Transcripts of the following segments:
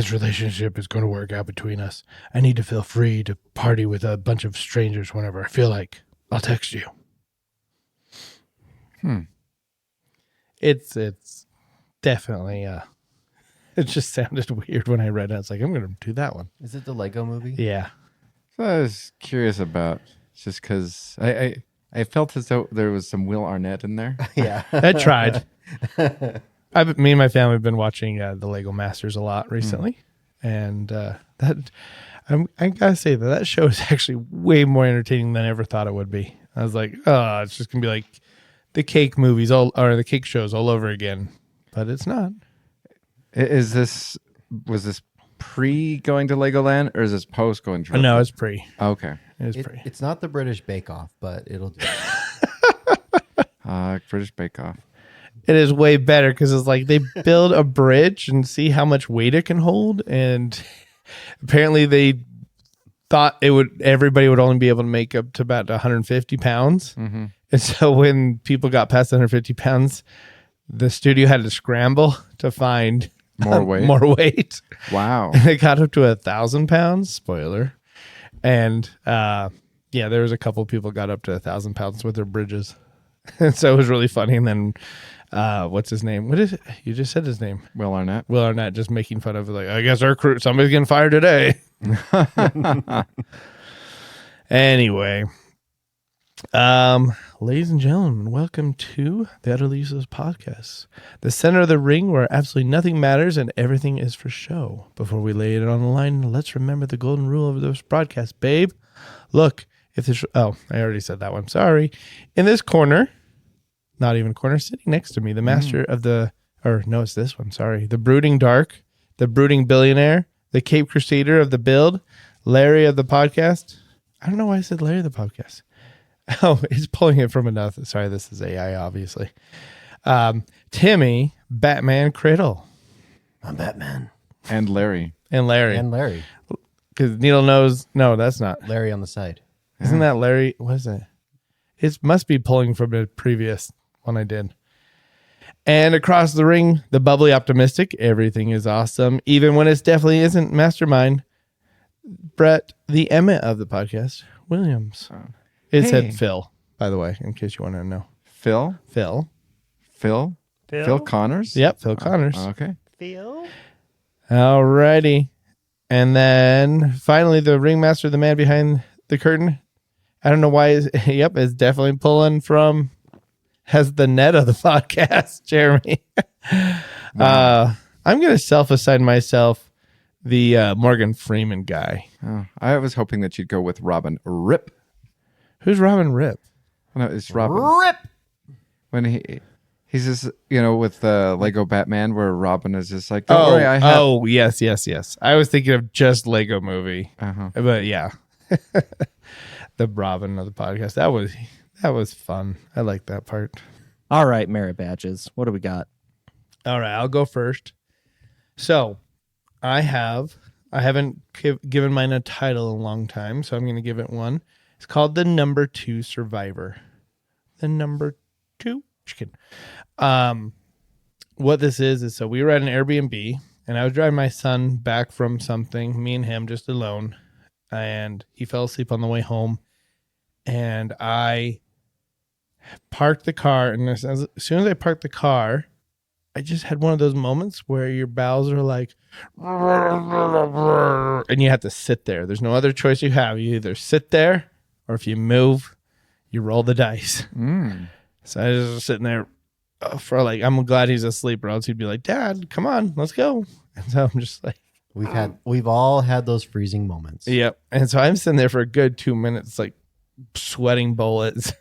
this relationship is going to work out between us. I need to feel free to party with a bunch of strangers whenever I feel like. I'll text you. It's definitely it just sounded weird when I read it. I was like, I'm going to do that one. Is it the Lego movie? Yeah. So I was curious about, just because I felt as though there was some Will Arnett in there. Yeah. I tried. Me and my family have been watching the Lego Masters a lot recently. And I got to say that show is actually way more entertaining than I ever thought it would be. I was like, oh, it's just going to be like the cake movies or the cake shows all over again. But it's not. Was this pre going to Legoland or is this post going to? No, it's pre. Okay. It's not the British Bake Off, but it'll do. British Bake Off. It is way better because it's like they build a bridge and see how much weight it can hold. And apparently they thought everybody would only be able to make up to about 150 pounds. Mm-hmm. And so when people got past 150 pounds, the studio had to scramble to find more weight. Wow. And it got up to 1,000 pounds. Spoiler. And there was a couple of people got up to 1,000 pounds with their bridges. And so it was really funny. And then what's his name? What is it? You just said his name. Will Arnett. Will Arnett just making fun of it. Like, I guess our crew, somebody's getting fired today. Anyway. Ladies and gentlemen, welcome to the Utterly Useless Podcast, the center of the ring where absolutely nothing matters and everything is for show. Before we lay it on the line, let's remember the golden rule of this broadcast, babe. Look, I already said that one. Sorry. In this corner, not even corner, sitting next to me, the master of it's this one. Sorry. The brooding dark, the brooding billionaire, the Cape Crusader of the build, Larry of the podcast. I don't know why I said Larry of the podcast. Oh, he's pulling it from another. Sorry, this is AI, obviously. Timmy, Batman Criddle. I'm Batman. And Larry. Because Needle knows. No, that's not. Larry on the side. Isn't that Larry? What is it? It must be pulling from a previous one I did. And across the ring, the bubbly optimistic. Everything is awesome, even when it definitely isn't. Mastermind. Brett, the Emmett of the podcast, Williams. It said Phil, by the way, in case you want to know. Phil Connors? Yep, Phil Connors. Okay. Phil? Alrighty. And then finally, the ringmaster, the man behind the curtain. I don't know why. Is definitely pulling from, has the net of the podcast, Jeremy. Wow. I'm going to self-assign myself the Morgan Freeman guy. Oh, I was hoping that you'd go with Robin Rip. Who's Robin Rip? No, it's Robin Rip. When he's just, with Lego Batman, where Robin is just like, don't worry, yes. I was thinking of just Lego Movie, but yeah, the Robin of the podcast. That was fun. I like that part. All right, merit badges. What do we got? All right, I'll go first. So, I haven't given mine a title in a long time, so I'm going to give it one. It's called The Number 2 Survivor. The Number 2? Just kidding. What this is so we were at an Airbnb, and I was driving my son back from something, me and him just alone, and he fell asleep on the way home, and I parked the car, and as soon as I parked the car, I just had one of those moments where your bowels are like, and you have to sit there. There's no other choice you have. You either sit there, or if you move, you roll the dice. So I was just sitting there for I'm glad he's asleep, or else he'd be like, Dad, come on, let's go. And so I'm just like, we've all had those freezing moments. Yep. And so I'm sitting there for a good 2 minutes, like sweating bullets.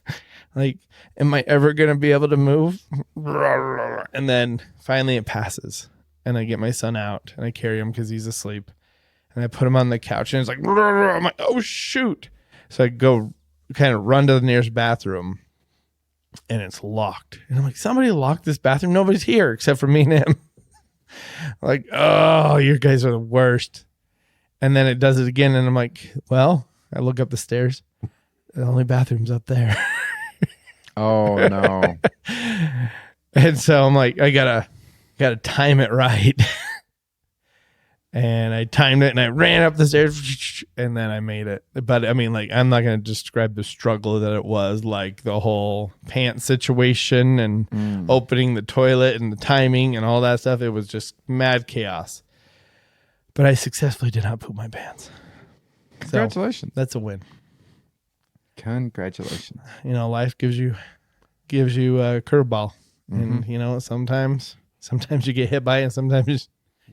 Like, am I ever going to be able to move? And then finally it passes. And I get my son out and I carry him because he's asleep. And I put him on the couch and it's like, I'm like, oh, shoot. So I go kind of run to the nearest bathroom and it's locked. And I'm like, somebody locked this bathroom. Nobody's here except for me and him. Like, oh, you guys are the worst. And then it does it again. And I'm like, well, I look up the stairs. The only bathroom's up there. Oh, no. And so I'm like, I gotta time it right. And I timed it and I ran up the stairs and then I made it. But I mean, like, I'm not going to describe the struggle that it was, like the whole pants situation and opening the toilet and the timing and all that stuff. It was just mad chaos. But I successfully did not poop my pants. Congratulations. So that's a win. Congratulations. You know, life gives you a curveball. And, you know, sometimes you get hit by it and sometimes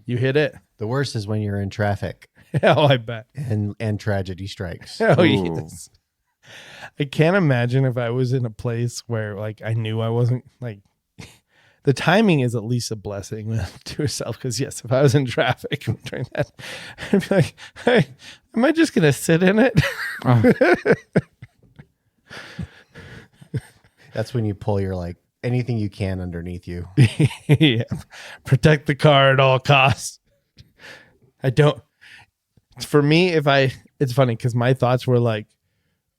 you hit it. The worst is when you're in traffic Oh, I bet. and tragedy strikes. Oh, Ooh. yes. I can't imagine if I was in a place where, like, I knew I wasn't, like, the timing is at least a blessing to yourself. Because, yes, if I was in traffic during that, I'd be like, hey, am I just going to sit in it? That's when you pull your, like, anything you can underneath you. Yeah. Protect the car at all costs. For me, it's funny because my thoughts were like,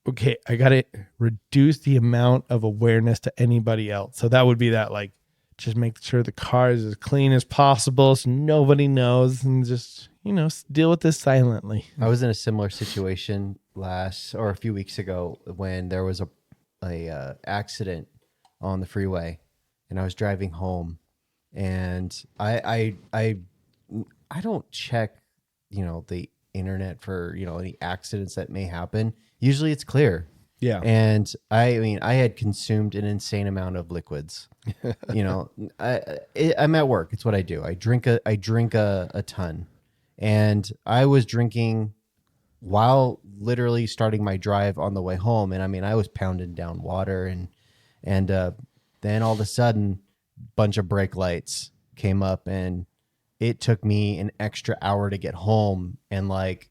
okay, I got to reduce the amount of awareness to anybody else. So that would be that, like, just make sure the car is as clean as possible so nobody knows and just, you know, deal with this silently. I was in a similar situation a few weeks ago when there was a accident on the freeway and I was driving home and I don't check, you know, the internet for, you know, any accidents that may happen. Usually it's clear. Yeah. And I mean, I had consumed an insane amount of liquids. You know, I'm at work. It's what I do. I drink a ton, and I was drinking while literally starting my drive on the way home. And I mean, I was pounding down water, and then all of a sudden, bunch of brake lights came up, and it took me an extra hour to get home. And like,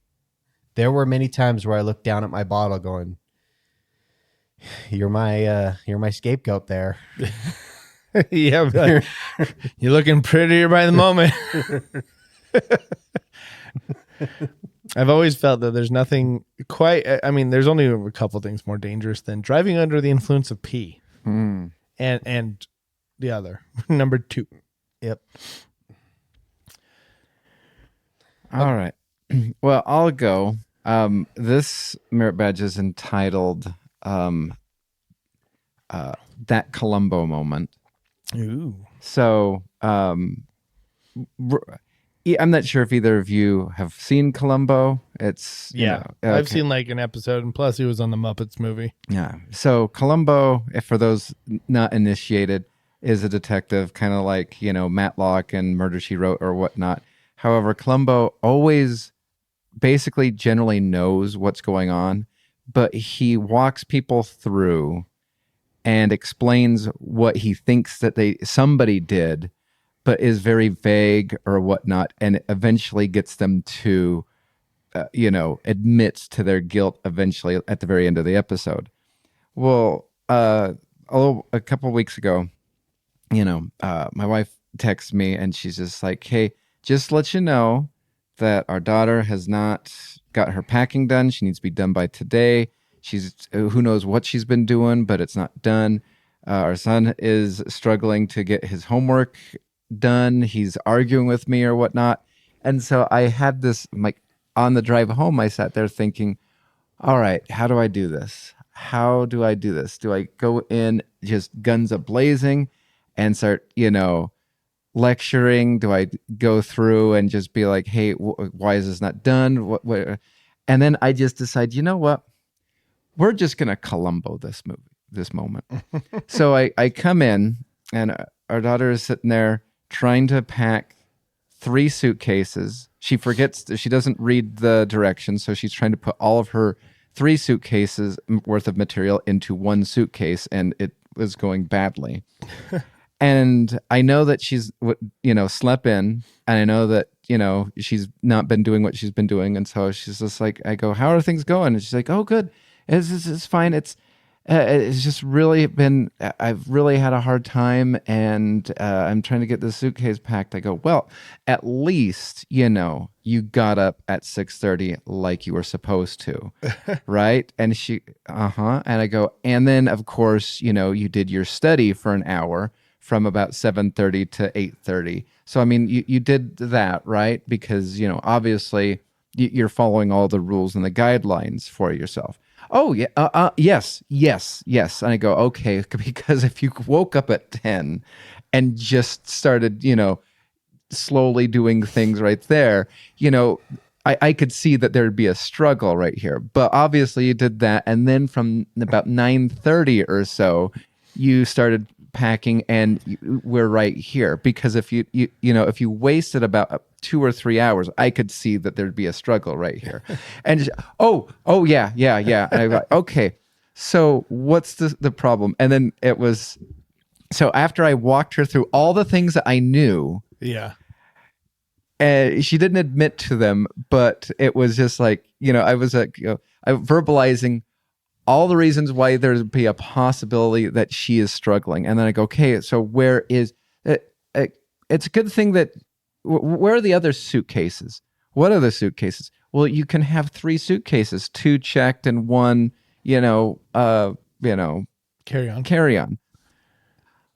there were many times where I looked down at my bottle, going, "You're my scapegoat there." Yeah. Like, you're looking prettier by the moment. I've always felt that there's nothing quite, I mean, there's only a couple things more dangerous than driving under the influence of pee. And the other, number 2. Yep. All right. Well, I'll go. This merit badge is entitled That Columbo Moment. Ooh. So I'm not sure if either of you have seen Columbo. It's Yeah. I've seen like an episode, and plus he was on the Muppets movie. Yeah. So Columbo, if for those not initiated, is a detective, kind of like, you know, Matlock and Murder, She Wrote or whatnot. However, Columbo always basically generally knows what's going on, but he walks people through and explains what he thinks that somebody did, but is very vague or whatnot, and eventually gets them to, admits to their guilt eventually at the very end of the episode. Well, a couple of weeks ago, my wife texts me and she's just like, "Hey, just to let you know that our daughter has not got her packing done. She needs to be done by today. Who knows what she's been doing, but it's not done. Our son is struggling to get his homework done. He's arguing with me or whatnot." And so I had this, like, on the drive home, I sat there thinking, all right, how do I do this? How do I do this? Do I go in just guns a-blazing and start, lecturing? Do I go through and just be like, "Hey, why is this not done?" What? And then I just decide, you know what? We're just going to Columbo this moment. So I come in and our daughter is sitting there trying to pack 3 suitcases. She forgets, she doesn't read the directions. So she's trying to put all of her 3 suitcases worth of material into 1 suitcase, and it was going badly. And I know that she's, slept in, and I know that, she's not been doing what she's been doing. And so she's just like, I go, "How are things going?" And she's like, "Oh, good. It's fine. It's just really been, I've really had a hard time, and I'm trying to get this suitcase packed." I go, "Well, at least, you got up at 6:30 like you were supposed to." Right? And she, and I go, "And then of course, you did your study for an hour from about 7:30 to 8:30. So I mean, you did that, right? Because, obviously you're following all the rules and the guidelines for yourself. Oh yeah, yes. And I go, okay, because if you woke up at 10 and just started, slowly doing things right there, I could see that there'd be a struggle right here. But obviously you did that. And then from about 9:30 or so, you started packing and we're right here. Because if if you wasted about 2 or 3 hours, I could see that there'd be a struggle right here. And just, yeah. And I go, okay, so what's the problem? And then it was, so after I walked her through all the things that I knew, Yeah. and she didn't admit to them, but it was just like, I was I verbalizing all the reasons why there'd be a possibility that she is struggling. And then I go, okay, so where is it's a good thing that, where are the other suitcases? What are the suitcases? Well, you can have 3 suitcases, 2 checked and 1, Carry on. carry on.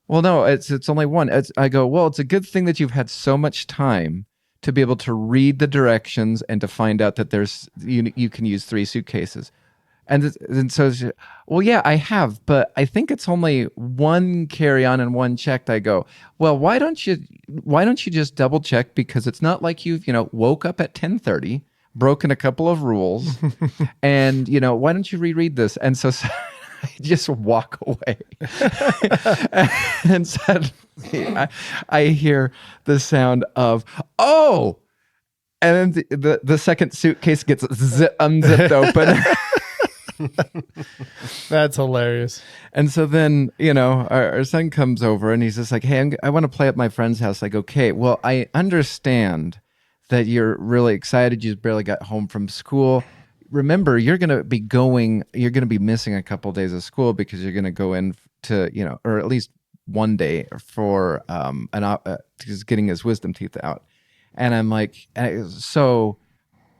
Well, no, it's only 1. I go, well, it's a good thing that you've had so much time to be able to read the directions and to find out that you can use 3 suitcases. And so, well, yeah, I have, but I think it's only 1 carry-on and 1 checked. I go, well, why don't you just double check? Because it's not like you've, woke up at 10:30, broken a couple of rules, and, why don't you reread this? And so I just walk away. And suddenly I hear the sound of, oh, and then the second suitcase gets unzipped open. That's hilarious. And so then, our son comes over and he's just like, hey, I want to play at my friend's house. Like, okay, well, I understand that you're really excited. You just barely got home from school. Remember, you're going to be missing a couple days of school because you're going to go in to, or at least one day for just getting his wisdom teeth out. And I'm like, so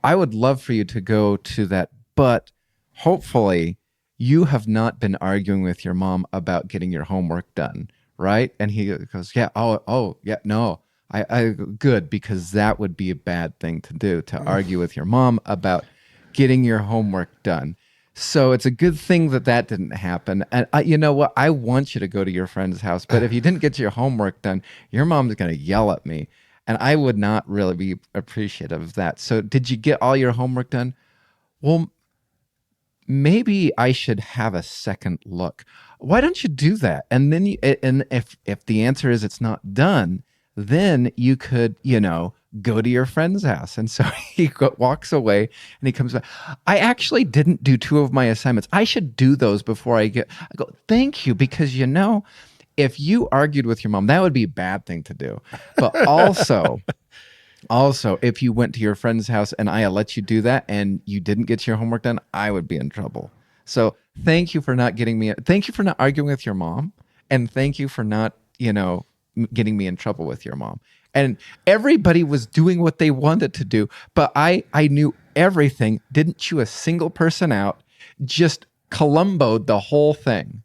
I would love for you to go to that, but hopefully you have not been arguing with your mom about getting your homework done, right? And he goes, yeah, oh, yeah, no, I good, because that would be a bad thing to do, to argue with your mom about getting your homework done. So it's a good thing that didn't happen. And you know what? I want you to go to your friend's house, but if you didn't get your homework done, your mom's going to yell at me. And I would not really be appreciative of that. So did you get all your homework done? Well, maybe I should have a second look. Why don't you do that? And then and if the answer is it's not done, then you could, go to your friend's house. And so he walks away and he comes back. I actually didn't do 2 of my assignments. I should do those before I go, thank you, because if you argued with your mom, that would be a bad thing to do. But also, if you went to your friend's house and I let you do that and you didn't get your homework done, I would be in trouble. So thank you for not thank you for not arguing with your mom. And thank you for not, getting me in trouble with your mom. And everybody was doing what they wanted to do. But I knew everything, didn't chew a single person out, just Columboed the whole thing.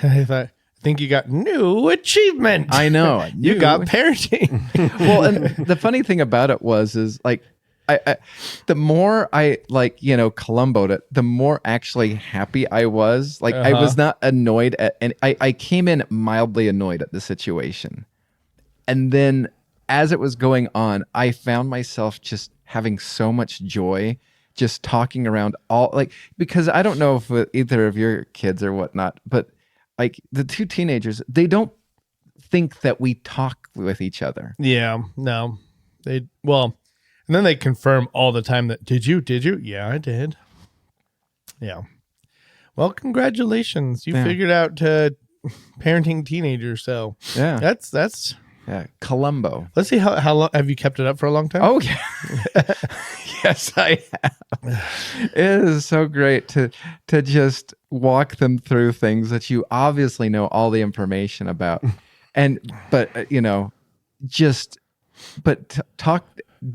I think you got new achievement. I know. You got parenting. Well, and the funny thing about it is like, I the more I Columboed it, the more actually happy I was. Like I was not annoyed and I came in mildly annoyed at the situation. And then as it was going on, I found myself just having so much joy, just talking around because I don't know if either of your kids or whatnot, but like the 2 teenagers, they don't think that we talk with each other. Yeah, no. And then they confirm all the time that, did you? Yeah, I did. Yeah. Well, congratulations. You figured out parenting teenagers. So yeah, that's yeah, Columbo. Let's see how long have you kept it up for a long time? Oh yeah. Yes, I have. It is so great to just walk them through things that you obviously know all the information about. But talk,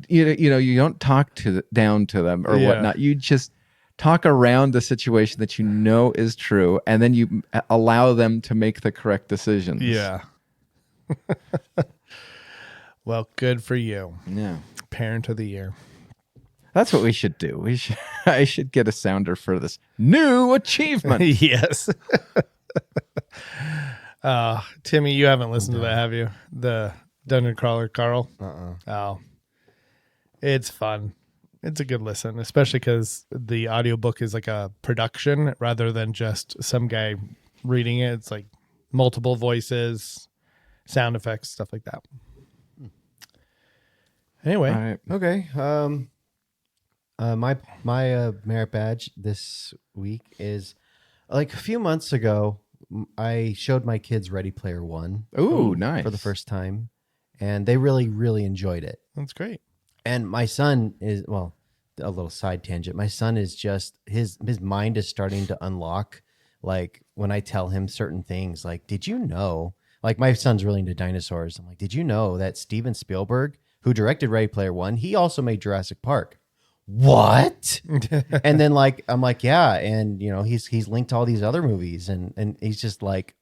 you don't talk down to them or whatnot. You just talk around the situation that you know is true, and then you allow them to make the correct decisions. Yeah. Well, good for you. Yeah. Parent of the year. That's what we should do. I should get a sounder for this new achievement. Yes. Timmy, you haven't listened to that, have you? The Dungeon Crawler Carl? Oh. It's fun. It's a good listen, especially because the audiobook is like a production rather than just some guy reading it. It's like multiple voices, sound effects, stuff like that. Anyway. All right. Okay. My merit badge this week is like a few months ago. I showed my kids Ready Player One. Ooh, nice. For the first time, and they really, really enjoyed it. That's great. And my son is, well, a little side tangent. My son is just his mind is starting to unlock. Like when I tell him certain things, like, did you know? Like my son's really into dinosaurs. I'm like, did you know that Steven Spielberg, who directed Ready Player One, he also made Jurassic Park? What? And then like I'm like, yeah, and you know, he's linked to all these other movies, and he's just like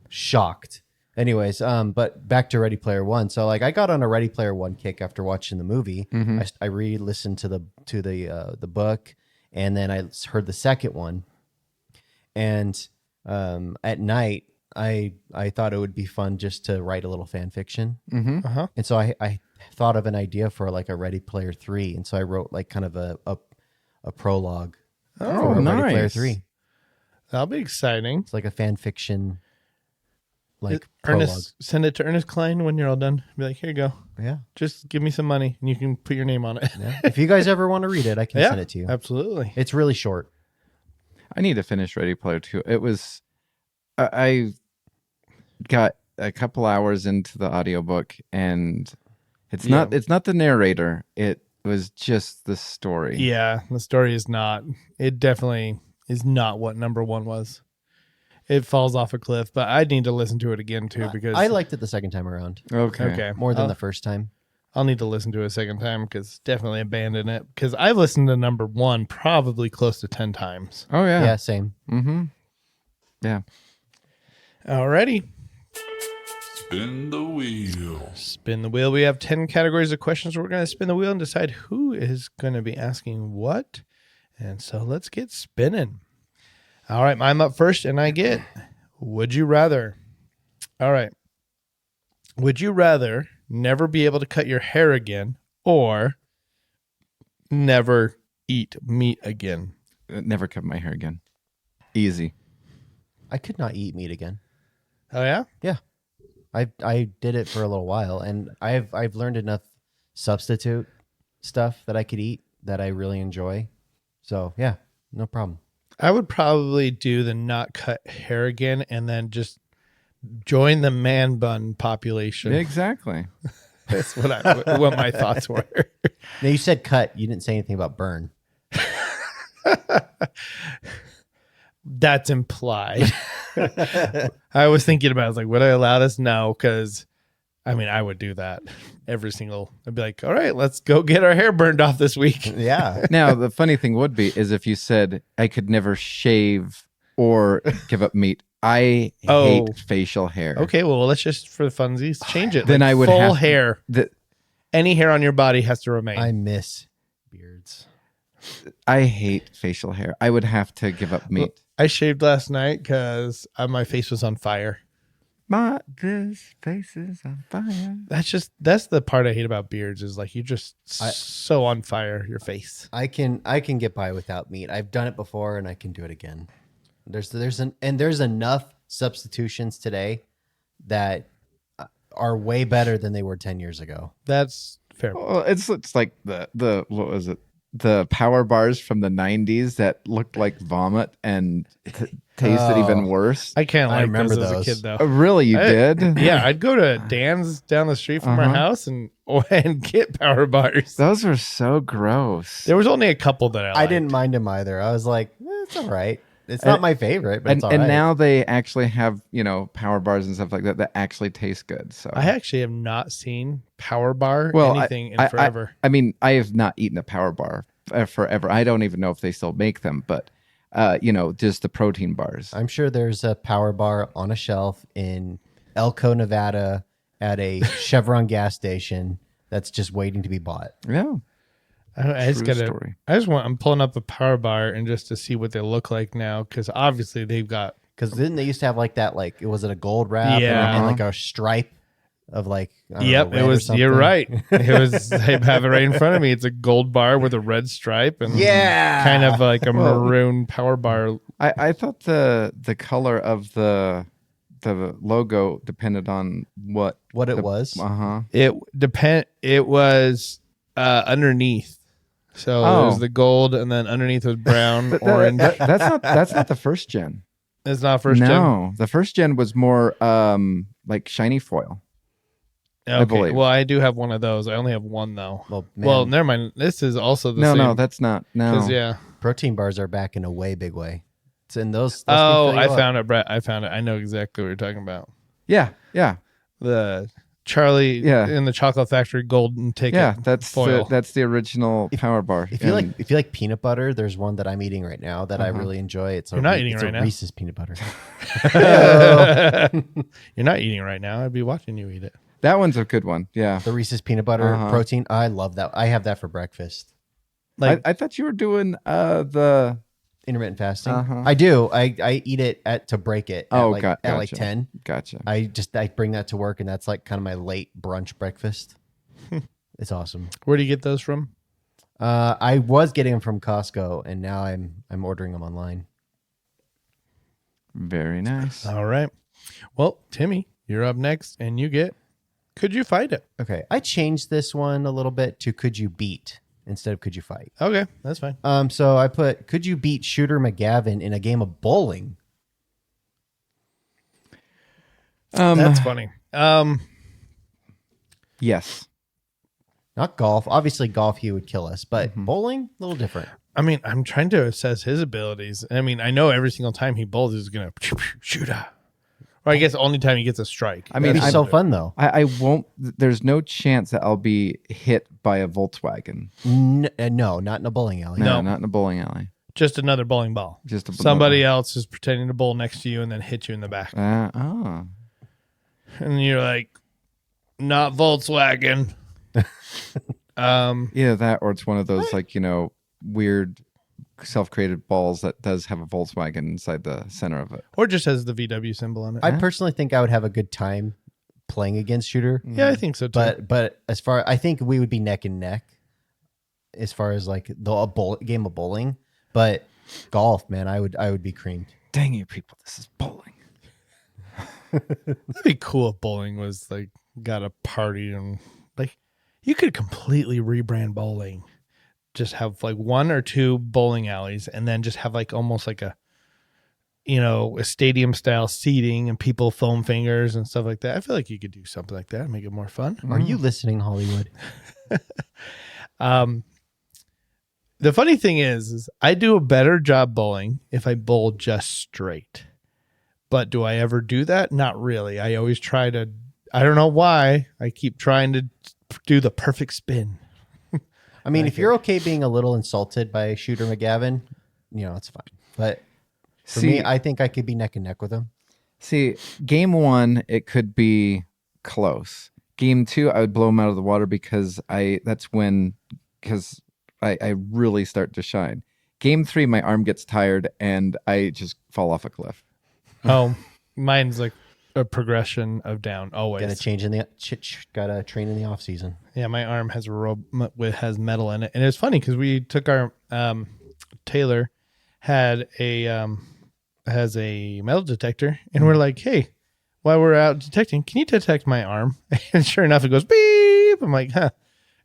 shocked. Anyways, but back to Ready Player One. So like I got on a Ready Player One kick after watching the movie. Mm-hmm. I re-listened to the book, and then I heard the second one. And at night, I thought it would be fun just to write a little fan fiction. Mm-hmm. Uh-huh. And so I thought of an idea for like a Ready Player 3, and so I wrote like kind of a prologue for Ready Player 3. That'll be exciting. It's like a fan fiction. Like prologue. Ernest, send it to Ernest Klein when you're all done. Be like, here you go. Yeah. Just give me some money and you can put your name on it. Yeah. If you guys ever want to read it, I can send it to you. Absolutely. It's really short. I need to finish Ready Player 2. It was, I got a couple hours into the audiobook, and it's not the narrator. It was just the story. Yeah, the story is not. It definitely is not what number one was. It falls off a cliff, but I need to listen to it again too because I liked it the second time around. Okay. More than the first time. I'll need to listen to it a second time because definitely abandon it because I've listened to number one probably close to 10 times. Oh yeah. Yeah, same. Mm-hmm. Yeah. Alrighty. Spin the wheel. Spin the wheel. We have 10 categories of questions. We're going to spin the wheel and decide who is going to be asking what. And so let's get spinning. All right, I'm up first, and I get, would you rather? All right. Would you rather never be able to cut your hair again or never eat meat again? Never cut my hair again. Easy. I could not eat meat again. Oh, yeah? Yeah. I did it for a little while, and I've learned enough substitute stuff that I could eat that I really enjoy. So, yeah, no problem. I would probably do the not cut hair again and then just join the man bun population. Exactly. That's what my thoughts were. Now, you said cut. You didn't say anything about burn. That's implied. I was thinking about it. I was like, would I allow this? No, because I mean, I would do that every single. I'd be like, all right, let's go get our hair burned off this week. Yeah. Now, the funny thing would be is if you said I could never shave or give up meat. I hate facial hair. Okay, well, let's just for the funsies change it. Then like I would full have hair. Any hair on your body has to remain. I miss beards. I hate facial hair. I would have to give up meat. I shaved last night because my face was on fire. This face is on fire. That's the part I hate about beards is like you're just so on fire, your face. I can get by without meat. I've done it before, and I can do it again. There's enough substitutions today that are way better than they were 10 years ago. That's fair. Well, it's like the what was it? The power bars from the 90s that looked like vomit and tasted even worse. I can't I like remember those as a those. kid though. Oh, really, you did? Yeah, I'd go to Dan's down the street from our house and get power bars. Those were so gross. There was only a couple that I liked. didn't mind them either. I was like, it's all right. It's not my favorite, but it's all right. And now they actually have, power bars and stuff like that actually taste good. So I actually have not seen power bar Well, anything in forever. I mean, I have not eaten a power bar forever. I don't even know if they still make them, but just the protein bars. I'm sure there's a power bar on a shelf in Elko, Nevada at a Chevron gas station that's just waiting to be bought. Yeah. I just True gotta. story. I'm pulling up a power bar and just to see what they look like now, because obviously they've got. Because then they used to have like that, like, was it a gold wrap? Yeah. And like a stripe of like, I don't Yep, know, it red or was. something. You're right. It was. I have it right in front of me. It's a gold bar with a red stripe and kind of like a maroon power bar. I thought the color of the logo depended on what it was. It was underneath. So it was the gold, and then underneath was brown, orange. That's not the first gen. It's not first gen. No, the first gen was more like shiny foil. Okay. I believe. Well, I do have one of those. I only have one though. Well, man, Well, never mind. This is also the same. No, that's not. No, 'Cause, yeah. protein bars are back in a way big way. It's in those. Oh, I found it, Brett. I found it. I know exactly what you're talking about. Yeah. The Charlie Yeah. in the Chocolate Factory golden ticket. Yeah, that's foil. that's the original power bar. If you like peanut butter, there's one that I'm eating right now that I really enjoy. It's You're not eating it's right a now. Reese's peanut butter. You're not eating right now. I'd be watching you eat it. That one's a good one. Yeah. The Reese's peanut butter protein. I love that. I have that for breakfast. Like I thought you were doing the Intermittent fasting. I do. I eat it to break it. At like 10. Gotcha. I bring that to work, and that's like kind of my late brunch breakfast. It's awesome. where do you get those from? I was getting them from Costco, and now I'm ordering them online. Very nice. All right. Well, Timmy, you're up next, and you get. Could you fight it? Okay, I changed this one a little bit to "Could you beat" instead of "Could you fight." Okay, that's fine. So I put "Could you beat Shooter McGavin in a game of bowling?" That's funny. Yes. Not golf. Obviously, golf he would kill us, but bowling a little different. I mean, I'm trying to assess his abilities. I mean, I know every single time he bowls, he's gonna shoot a. Or I guess the only time he gets a strike. I mean, It'd be so fun though. I won't. There's no chance that I'll be hit by a Volkswagen. No, not in a bowling alley. No, not in a bowling alley. Just another bowling ball. Just Somebody else is pretending to bowl next to you and then hit you in the back. And you're like, not Volkswagen. Either that or it's one of those weird self-created balls that does have a Volkswagen inside the center of it. Or just has the VW symbol on it. I personally think I would have a good time playing against Shooter. Yeah, I think so too. But as far, I think we would be neck and neck as far as like the game of bowling. But golf, man, I would be creamed. Dang you people, this is bowling. That'd be cool if bowling was like got a party and like you could completely rebrand bowling. Just have like one or two bowling alleys and then just have like almost like a stadium style seating and people foam fingers and stuff like that. I feel like you could do something like that, make it more fun. Are you listening, Hollywood? The funny thing is I do a better job bowling if I bowl just straight. But do I ever do that? Not really. I always try to, I don't know why, I keep trying to do the perfect spin. I mean, if you're okay being a little insulted by Shooter McGavin, it's fine. But for me, I think I could be neck and neck with him. See, game one, it could be close. Game two, I would blow him out of the water because I really start to shine. Game three, my arm gets tired and I just fall off a cliff. Oh, mine's like a progression of down always. Gotta train in the off season. Yeah, my arm has a rope has metal in it, and it's funny because we took our Taylor has a metal detector, and we're like, hey, while we're out detecting, can you detect my arm? And sure enough, it goes beep. I'm like, huh,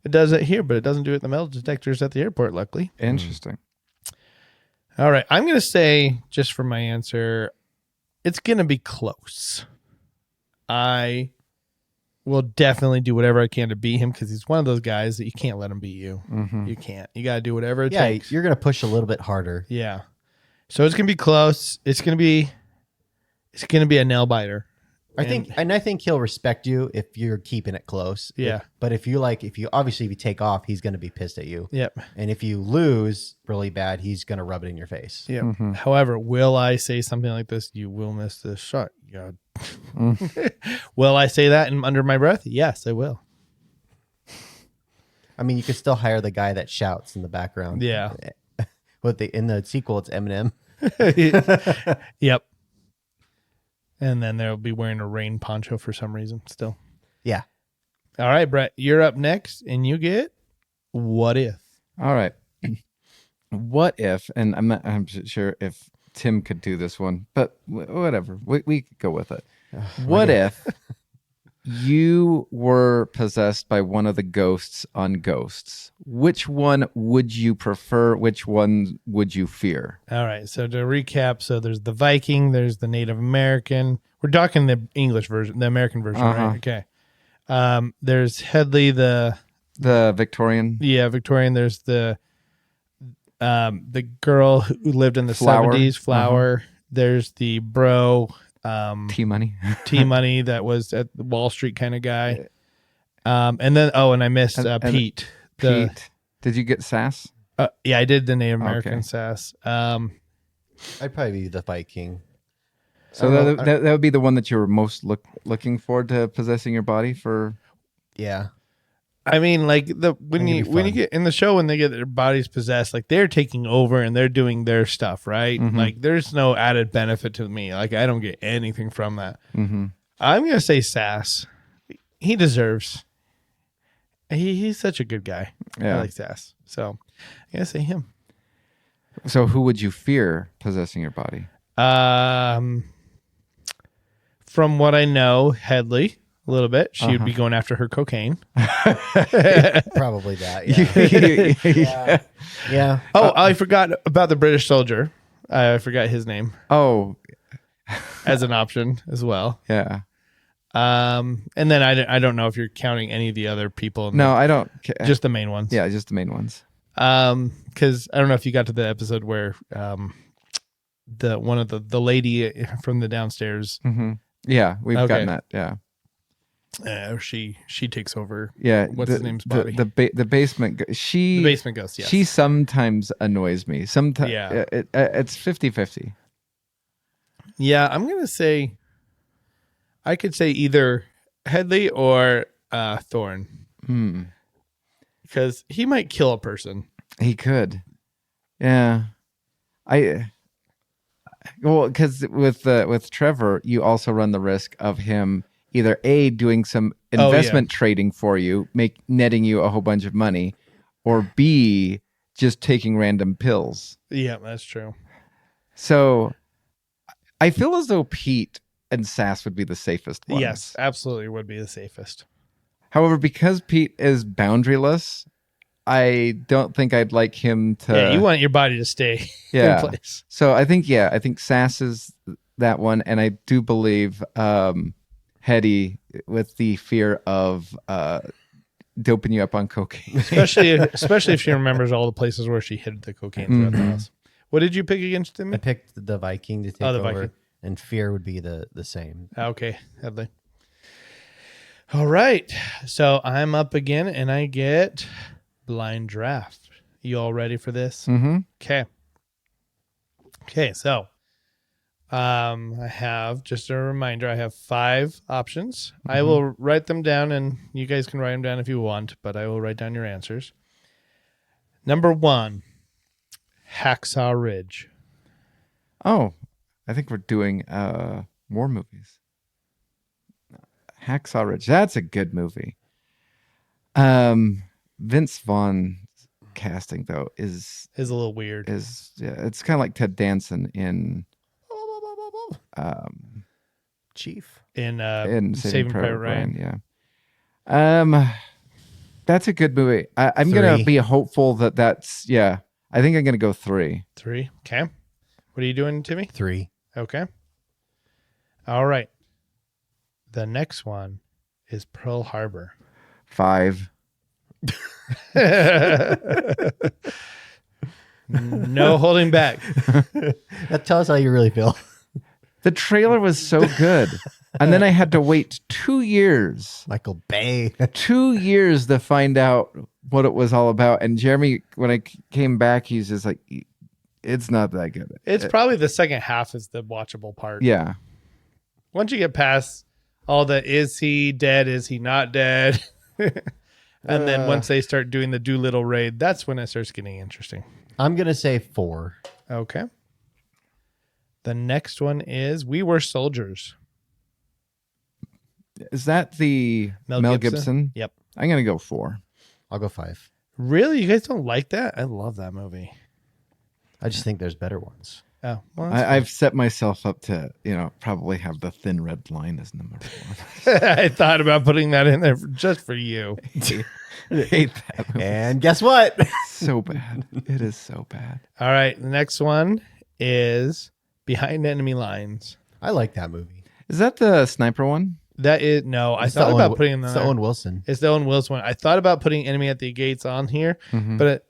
it does it here, but it doesn't do it in the metal detectors at the airport. Luckily, interesting. All right, I'm gonna say just for my answer, it's gonna be close. I will definitely do whatever I can to beat him because he's one of those guys that you can't let him beat you. Mm-hmm. You can't. You got to do whatever it takes. You're going to push a little bit harder. Yeah. So it's going to be close. It's going to be a nail biter. I think he'll respect you if you're keeping it close. Yeah. But if you obviously if you take off, he's going to be pissed at you. Yep. And if you lose really bad, he's going to rub it in your face. Yep. Mhm. However, will I say something like this? You will miss this shot. God. Mm. Will I say that under my breath? Yes, I will. I mean, you could still hire the guy that shouts in the background. Yeah. In the sequel, it's Eminem. Yep. And then they'll be wearing a rain poncho for some reason still. Yeah. All right, Brett, you're up next, and you get what if? All right. What if, and I'm sure if Tim could do this one, but whatever. We could go with it. What if you were possessed by one of the ghosts on Ghosts? Which one would you prefer? Which one would you fear? All right. So to recap, so there's the Viking, there's the Native American. We're talking the English version, the American version, right? Okay. There's Headley, the Victorian. Yeah, Victorian. There's the girl who lived in the Flower. 70s, Flower. There's the bro, T-Money. T-Money that was at the Wall Street kind of guy. And then, and I missed And Pete. Pete. Did you get Sass? Yeah, I did the Native American Okay. sass. I'd probably be the Viking. So that would be the one that you were most looking forward to possessing your body for. Yeah. I mean, like when It'd you be fun. get in the show, when they get their bodies possessed, like they're taking over and they're doing their stuff, right? Mhm. Like there's no added benefit to me. Like I don't get anything from that. Mm-hmm. I'm gonna say Sass. He deserves. He's such a good guy. Yeah. I like Sass, so I gotta say him. So who would you fear possessing your body? From what I know, Headley a little bit. She would be going after her cocaine. Probably that. Yeah. Yeah. Oh, I forgot about the British soldier. I forgot his name Oh, as an option as well. yeah. And then I don't know if you're counting any of the other people. In No, I don't. just the main ones. Yeah, just the main ones. Because I don't know if you got to the episode where the one of the lady from the downstairs, Mm-hmm. Yeah, we've Okay. gotten that. Yeah. she takes over. Yeah. What's his name's body? The basement. The basement ghost. Yes. She sometimes annoys me. Sometimes Yeah. it's 50-50. Yeah, I'm gonna say. I could say either Headley or Thorn because he might kill a person. He could. Yeah. Because with Trevor, you also run the risk of him either doing some investment trading for you, netting you a whole bunch of money, or B, just taking random pills. Yeah, that's true. So I feel as though Pete and Sass would be the safest ones. Yes, absolutely would be the safest. However, because Pete is boundaryless, I don't think I'd like him to. Yeah, you want your body to stay Yeah. in place. So I think Sass is that one, and I do believe Hetty with the fear of doping you up on cocaine. Especially if she remembers all the places where she hid the cocaine throughout the house. What did you pick against him? I picked the Viking to take Oh, the over, Viking. and fear would be the same. Okay, Headley. All right, so I'm up again, and I get blind draft. You all ready for this? Mm-hmm. Okay, so I have just a reminder. I have 5 options. I will write them down, and you guys can write them down if you want, but I will write down your answers. Number 1, Hacksaw Ridge. Oh, I think we're doing war movies. Hacksaw Ridge. That's a good movie. Vince Vaughn's casting though is a little weird. It's kind of like Ted Danson in Chief. In Saving Private Ryan. Yeah. That's a good movie. I'm gonna 3. be hopeful that's I think I'm gonna go 3. 3. Okay. What are you doing, Timmy? 3. Okay. All right. The next one is Pearl Harbor. 5. No holding back. Tell us how you really feel. The trailer was so good. And then I had to wait 2 years, Michael Bay. 2 years to find out what it was all about. And Jeremy, when I came back, he's just like, it's not that good. It's probably the second half is the watchable part. Yeah. Once you get past all the is he dead, is he not dead? And then once they start doing the Doolittle raid, that's when it starts getting interesting. I'm going to say 4. Okay. The next one is We Were Soldiers. Is that the Mel Gibson? Yep. I'm going to go 4. I'll go 5. Really? You guys don't like that? I love that movie. I just think there's better ones. Oh, well, I've set myself up to, probably have the Thin Red Line as number 1. I thought about putting that in there just for you. I hate that movie. And guess what? So bad. It is so bad. All right. The next one is Behind Enemy Lines. I like that movie. Is that the sniper one? That is, no, I It's thought the about Owen- putting It's that. the Owen Wilson. It's the Owen Wilson one. I thought about putting Enemy at the Gates on here, Mhm. but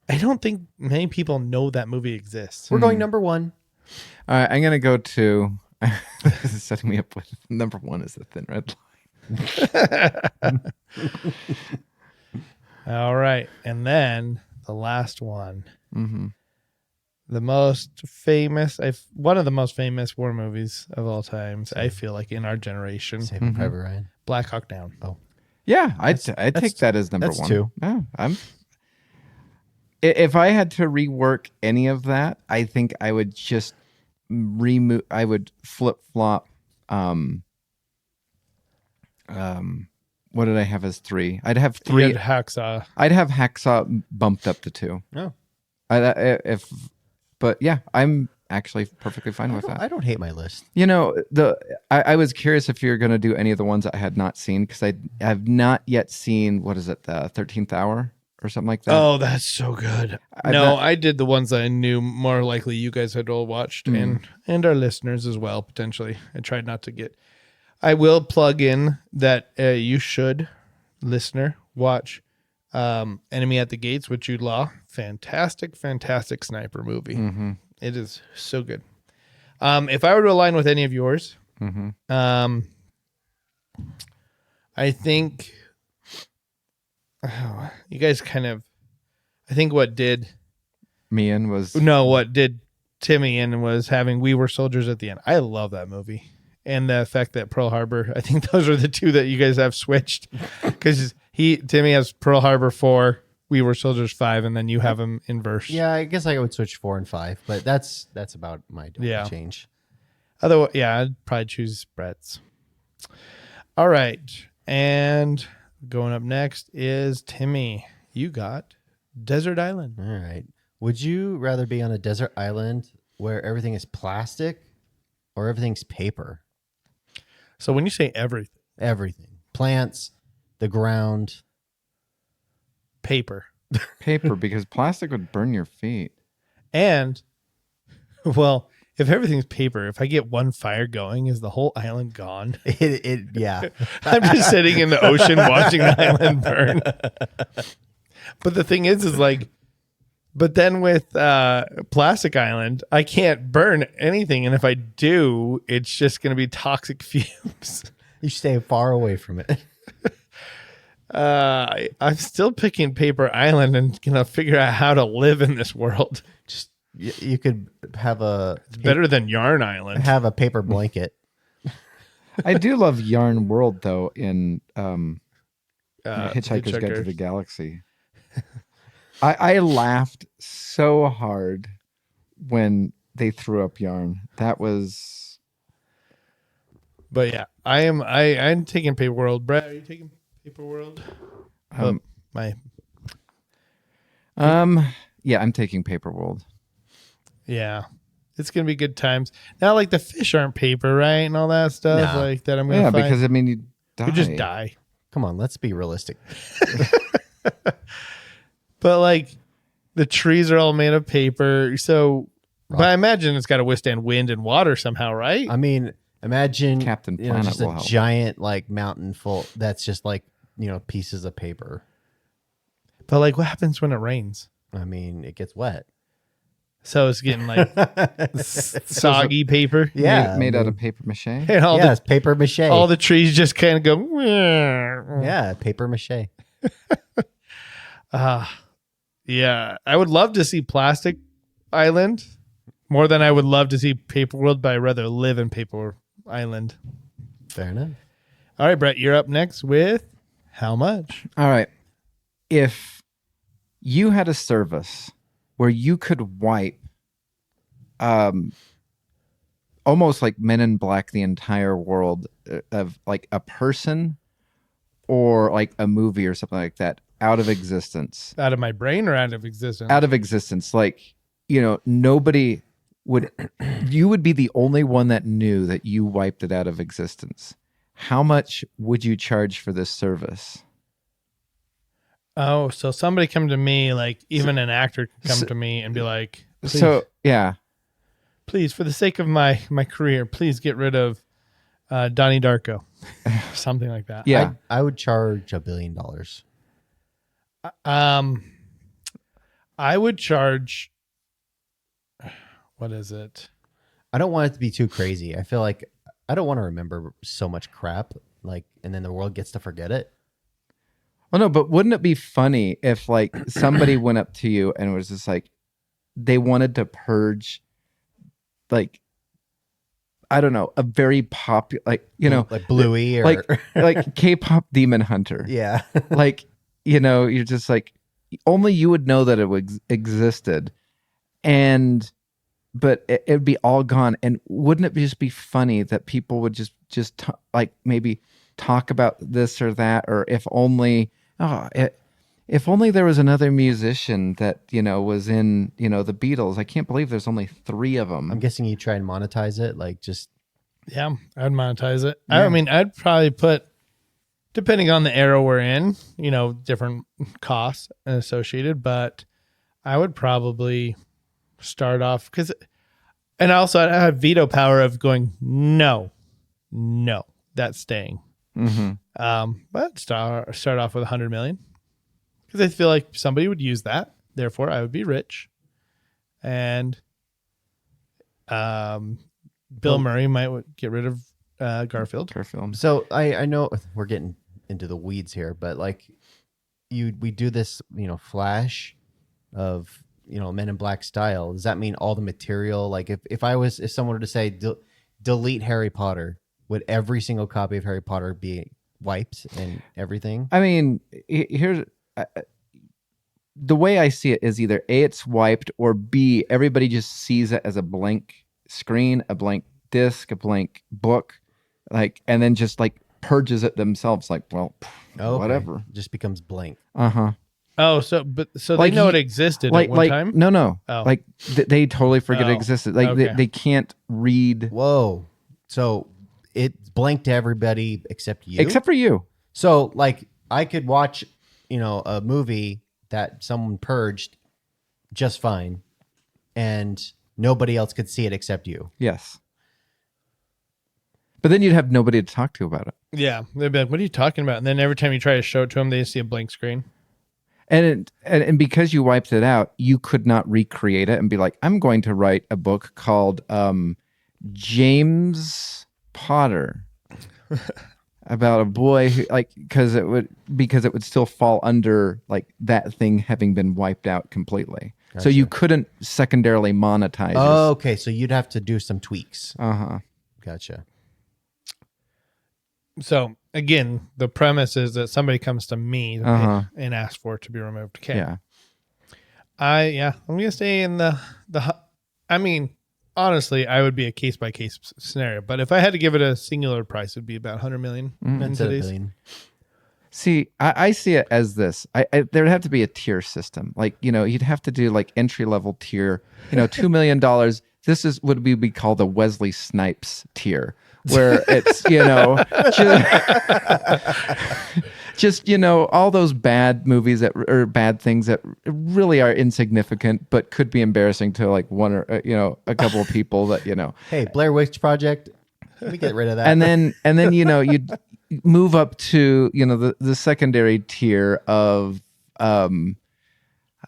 I don't think many people know that movie exists. We're going number 1. All right, I'm going to go 2. This is setting me up with number 1 is the Thin Red Line. All right. And then the last one. Mm-hmm. The most famous, one of the most famous war movies of all times, I feel like, in our generation. Saving Private Ryan. Black Hawk Down. Yeah, I'd take that as number that's 1. 2. Yeah, if I had to rework any of that, I think I would just remove. I would flip flop. What did I have as 3? I'd have 3. You had Hacksaw. I'd have Hacksaw bumped up to 2. Oh. But yeah, I'm actually perfectly fine with that. I don't hate my list. I was curious if you're going to do any of the ones I had not seen, because I have not yet seen, what is it, the 13th Hour or something like that. Oh, that's so good. I did the ones that I knew more likely you guys had all watched, and our listeners as well, potentially. I tried not to get... I will plug in that you should, listener, watch Enemy at the Gates with Jude Law. Fantastic sniper movie. Mm-hmm. It is so good. If I were to align with any of yours, Mm-hmm. I think you guys kind of, I think what did Timmy in was having We Were Soldiers at the end. I love that movie. And the fact that Pearl Harbor, I think those are the two that you guys have switched, because Timmy has Pearl Harbor 4, We Were Soldiers 5, and then you have them in verse. Yeah, I guess I would switch 4 and 5, but that's about my change. Otherwise, yeah, I'd probably choose Brett's. All right. And going up next is Timmy. You got Desert Island. All right. Would you rather be on a desert island where everything is plastic or everything's paper? So when you say everything, Everything. Plants, the ground. paper. Paper, because plastic would burn your feet. And, well, if everything's paper, if I get one fire going, is the whole island gone? Yeah. I'm just sitting in the ocean watching the island burn. But the thing is like, but then with Plastic Island, I can't burn anything. And if I do, it's just going to be toxic fumes. You stay far away from it. I'm still picking Paper Island and going to figure out how to live in this world. Just you could have It's better than Yarn Island. have a paper blanket. I do love Yarn World, though, in Hitchhiker's Guide to the Galaxy. I laughed so hard when they threw up Yarn. That was... But yeah, I'm taking Paper World. Brett, are you taking Paper World? yeah, I'm taking Paper World. Yeah. It's gonna be good times. Now, like the fish aren't paper, right? And all that stuff No. like that. I'm gonna find. Because, I mean, you die. We just die. Come on, let's be realistic. But like the trees are all made of paper. So but I imagine it's gotta withstand wind and water somehow, right? I mean, imagine Captain Planet just will a help. giant like mountain full that's just like, pieces of paper. But like what happens when it rains? I mean, it gets wet. So it's getting like soggy paper. Yeah, made out of paper mache. And all, it's paper mache. all the trees just kind of go. Yeah, paper mache. Yeah. I would love to see Plastic Island more than I would love to see Paper World, but I'd rather live in Paper Island. Fair enough. All right, Brett, you're up next with how much? All right. If you had a service where you could wipe almost like Men in Black the entire world of like a person or like a movie or something like that out of existence. Out of my brain or out of existence? Out of existence. Like, nobody would, you would be the only one that knew that you wiped it out of existence. How much would you charge for this service? Oh, so somebody come to me, like even an actor can come to me and be like, please, So, yeah. please, for the sake of my career, please get rid of Donnie Darko. Something like that. Yeah. I would charge $1 billion. I would charge, what is it? I don't want it to be too crazy. I feel like I don't want to remember so much crap, like, and then the world gets to forget it. Well, no, but wouldn't it be funny if like somebody went up to you and was just like, they wanted to purge, like, I don't know, a very popular, like, like Bluey or like K-pop Demon Hunter. yeah. Like, you're just like, only you would know that it existed, but it'd be all gone. And wouldn't it just be funny that people would just like maybe talk about this or that, or if only there was another musician that was in the Beatles. I can't believe there's only 3 of them. I'm guessing you try and monetize it, like just Yeah, I'd monetize it. Yeah. I mean, I'd probably put, depending on the era we're in, different costs associated, but I would probably start off and also I have veto power of going, no, that's staying. Mm-hmm. But start off with 100 million because I feel like somebody would use that. Therefore, I would be rich, and Bill Murray might get rid of Garfield. So I know we're getting into the weeds here, but like we do this, flash of Men in Black style. Does that mean all the material? Like if someone were to say delete Harry Potter, would every single copy of Harry Potter be wiped and everything? I mean, here's the way I see it is either A, it's wiped, or B, everybody just sees it as a blank screen, a blank disc, a blank book, like, and then just like purges it themselves. Like, well, whatever, just becomes blank. Oh, so they Like know it existed at one time? No. Oh. Like they totally forget it existed. Like okay. they can't read. Whoa. So it's blank to everybody except you? Except for you. So like I could watch, a movie that someone purged just fine and nobody else could see it except you. Yes. But then you'd have nobody to talk to about it. Yeah, they'd be like, "What are you talking about?" And then every time you try to show it to them, they see a blank screen. And because you wiped it out, you could not recreate it and be like, I'm going to write a book called James Potter about a boy who, like, because it would still fall under like that thing having been wiped out completely. Gotcha. So you couldn't secondarily monetize. Oh, okay. So you'd have to do some tweaks. Gotcha. So again, the premise is that somebody comes to me and asks for it to be removed. Okay. Yeah. I'm gonna stay in the. I mean, honestly, I would be a case by case scenario. But if I had to give it a singular price, it'd be about 100 million. Instead of billion. See, I see it as this. There would have to be a tier system. Like, you'd have to do like entry level tier. $2 million. This is what we call the Wesley Snipes tier, where it's just all those bad movies or bad things that really are insignificant but could be embarrassing to like one or a couple of people that Hey, Blair Witch Project, let me get rid of that. and then you'd move up to the secondary tier of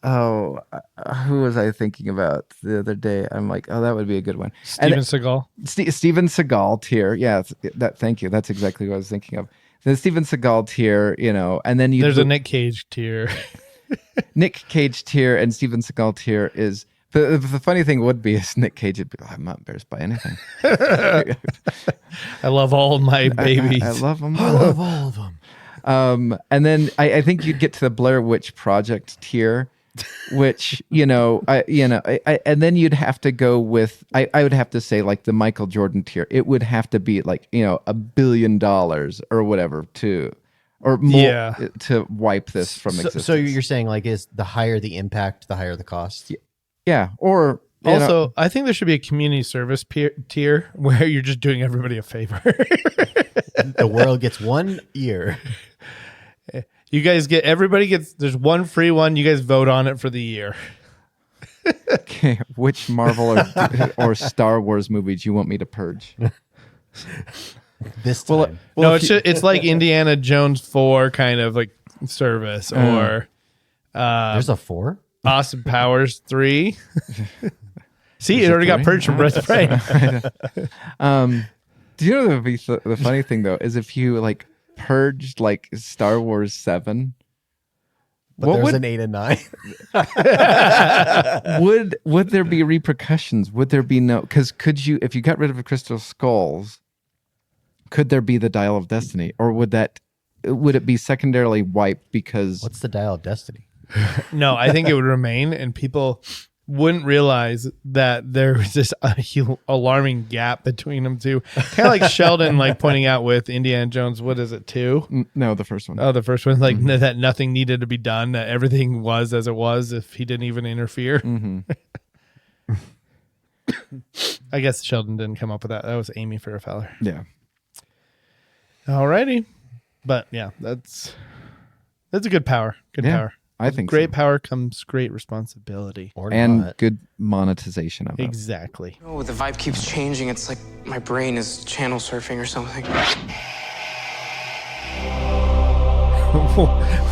who was I thinking about the other day? I'm like, oh, that would be a good one. Steven Seagal. Steven Seagal tier. Yeah, thank you. That's exactly what I was thinking of. The Steven Seagal tier, and then There's a Nick Cage tier. Nick Cage tier and Steven Seagal tier is the funny thing would be is Nick Cage would be like, I'm not embarrassed by anything. I love all my babies. I love them. I love all of them. And then I think you'd get to the Blair Witch Project tier, which and then you'd have to go with I would have to say like the Michael Jordan tier. It would have to be like $1 billion or whatever or more to wipe this from existence. So you're saying like is the higher the impact, the higher the cost? Yeah. Or also, I think there should be a community service tier where you're just doing everybody a favor. The world gets 1 year. You guys there's one free one. You guys vote on it for the year. Okay, which Marvel or Star Wars movie do you want me to purge? This time. No, it's like Indiana Jones 4 kind of like service or there's a 4? Austin Powers 3. See, it already got purged from Breath of Prey. Do you know what would be the funny thing though is if you like purged like Star Wars 7, but there's an 8 and 9. would there be repercussions? Would there be because if you got rid of the crystal skulls, could there be the Dial of Destiny, or would it be secondarily wiped because what's the Dial of Destiny? No, I think it would remain, and people wouldn't realize that there was this alarming gap between them two. Kind of like Sheldon, like pointing out with Indiana Jones. What is it, 2? No, the first one. Oh, the first one. Like that nothing needed to be done. That everything was as it was if he didn't even interfere. Mm-hmm. I guess Sheldon didn't come up with that. That was Amy Fairfowler. Yeah. Alrighty. But yeah, that's a good power. Good power. I think great power comes great responsibility. And good monetization of it. Exactly. Oh, the vibe keeps changing. It's like my brain is channel surfing or something.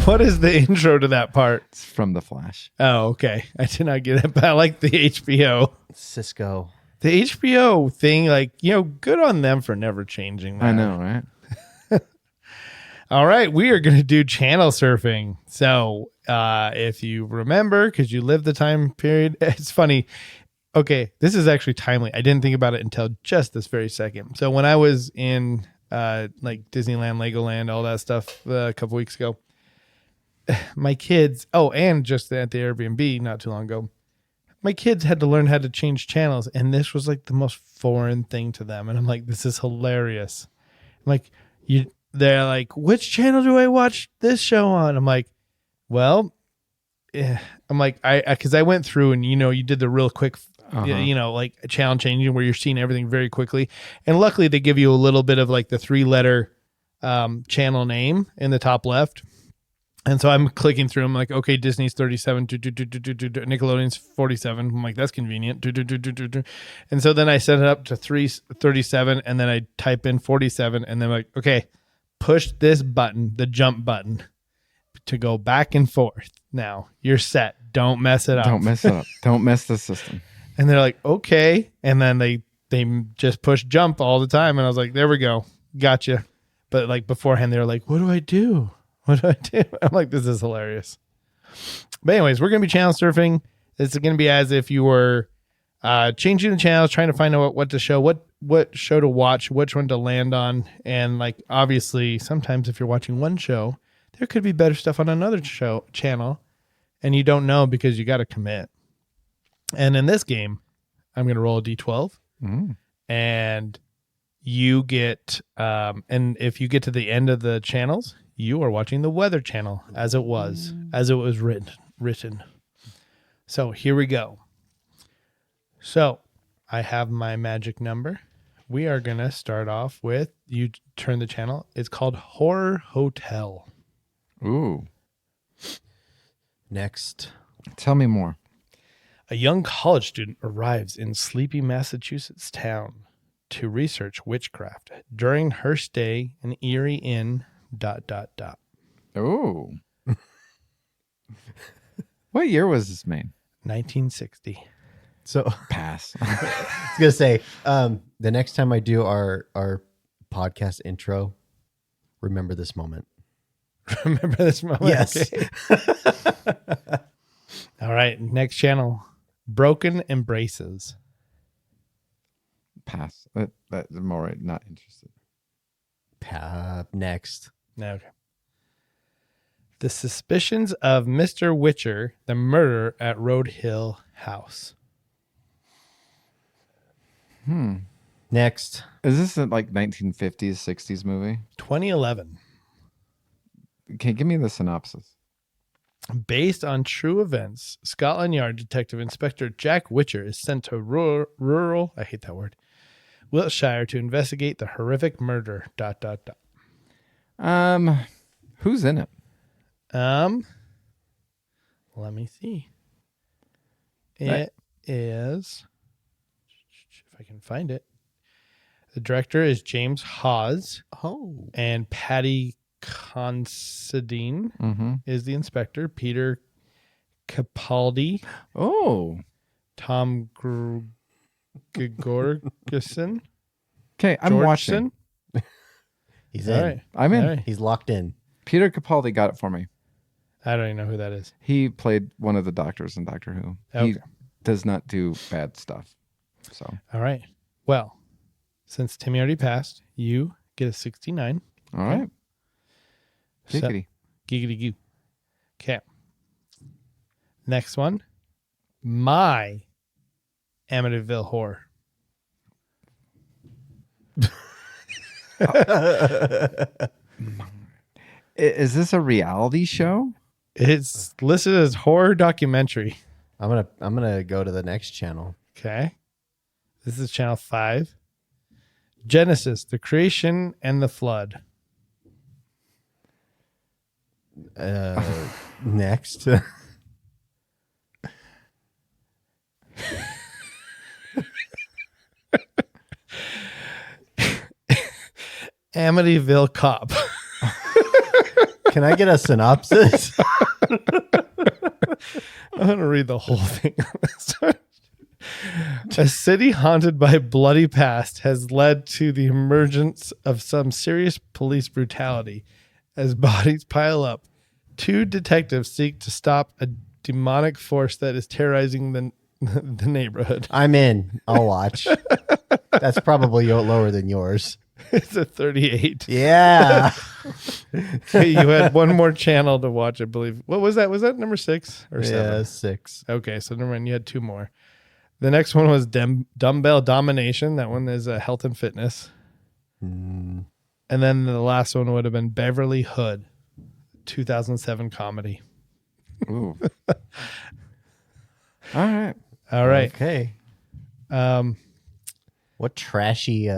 What is the intro to that part? It's from The Flash. Oh, okay. I did not get it, but I like the HBO. Cisco. The HBO thing, like, good on them for never changing that. I know, right? All right, we are going to do channel surfing. So if you remember, because you lived the time period, it's funny. Okay, this is actually timely. I didn't think about it until just this very second. So when I was in like Disneyland, Legoland, all that stuff a couple weeks ago, my kids, and just at the Airbnb not too long ago, my kids had to learn how to change channels. And this was like the most foreign thing to them. And I'm like, this is hilarious. I'm like, they're like, which channel do I watch this show on? I'm like, well, I'm like, because I went through and, you did the real quick, like channel changing where you're seeing everything very quickly. And luckily they give you a little bit of like the 3-letter channel name in the top left. And so I'm clicking through. I'm like, okay, Disney's 37, Nickelodeon's 47. I'm like, that's convenient. And so then I set it up to 337, and then I type in 47, and then I'm like, okay, push this button, the jump button, to go back and forth. Now you're set. Don't mess it up. Don't mess it up. Don't mess the system. And they're like, okay. And then they just push jump all the time. And I was like, there we go. Gotcha. But like beforehand, they were like, what do I do? What do I do? I'm like, this is hilarious. But anyways, we're going to be channel surfing. It's going to be as if you were changing the channels, trying to find out what to show, what show to watch, which one to land on. And like, obviously, sometimes if you're watching one show, there could be better stuff on another channel. And you don't know because you got to commit. And in this game, I'm going to roll a D12. And you get, and if you get to the end of the channels, you are watching the Weather Channel as it was written. So here we go. So I have my magic number. We are going to start off with, you turn the channel. It's called Horror Hotel. Ooh. Next. Tell me more. A young college student arrives in sleepy Massachusetts town to research witchcraft. During her stay in Erie Inn, ... Ooh. What year was this made? 1960. So Pass. I was gonna say, the next time I do our podcast intro, remember this moment. Remember this moment? Yes. Okay. All right. Next channel. Broken Embraces. Pass. I'm all right. Not interested. Next. Okay. The Suspicions of Mr. Witcher, the Murder at Road Hill House. Next. Is this a like 1950s, 60s movie? 2011. Okay, give me the synopsis. Based on true events, Scotland Yard Detective Inspector Jack Witcher is sent to rural, I hate that word, Wiltshire to investigate the horrific murder. ... Who's in it? Let me see. It is, if I can find it. The director is James Hawes. Oh. And Patty Considine is the inspector. Peter Capaldi. Oh. Tom Gregorson. Okay, I'm watching. He's All in. right. I'm in. All right. He's locked in. Peter Capaldi got it for me. I don't even know who that is. He played one of the doctors in Doctor Who. Okay. He does not do bad stuff. So, All right. Well, since Timmy already passed, you get a 69. all right. So- Giggity. Giggity goo. Okay. Next one. My Amityville Horror. Is this a reality show? It's listed as horror documentary. I'm gonna go to the next channel. Okay. This is channel 5. Genesis, the creation and the flood. Next. Amityville Cop. Can I get a synopsis? I'm going to read the whole thing on this one. A city haunted by bloody past has led to the emergence of some serious police brutality. As bodies pile up, 2 detectives seek to stop a demonic force that is terrorizing the neighborhood. I'm in. I'll watch. That's probably lower than yours. It's a 38. Yeah. You had one more channel to watch, I believe. What was that? Was that number 6 or 7? Yeah, 6. Okay, so never mind. You had 2 more. The next one was Dumbbell Domination. That one is health and fitness. And then the last one would have been Beverly Hood, 2007 comedy. Ooh. All right. All right. Okay. What trashy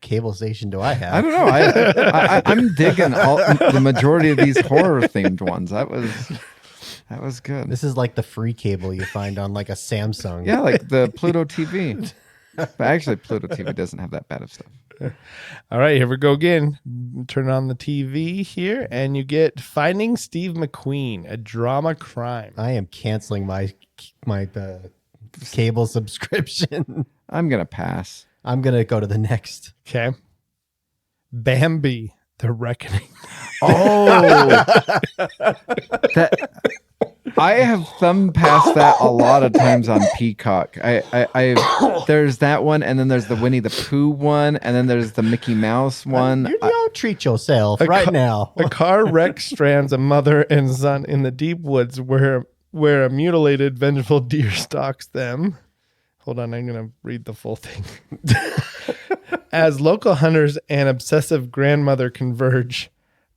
cable station do I have? I don't know. I'm digging the majority of these horror themed ones. That was good. This is like the free cable you find on like a Samsung. Yeah, like the Pluto TV. But actually, Pluto TV doesn't have that bad of stuff. All right, here we go again. Turn on the TV here, and you get Finding Steve McQueen, a drama crime. I am canceling my cable subscription. I'm going to pass. I'm going to go to the next. Okay. Bambi, The Reckoning. Oh, I have thumbed past that a lot of times on Peacock. There's that one, and then there's the Winnie the Pooh one, and then there's the Mickey Mouse one. You don't treat yourself right now. A car wreck strands a mother and son in the deep woods where a mutilated, vengeful deer stalks them. Hold on, I'm going to read the full thing. As local hunters and obsessive grandmother converge,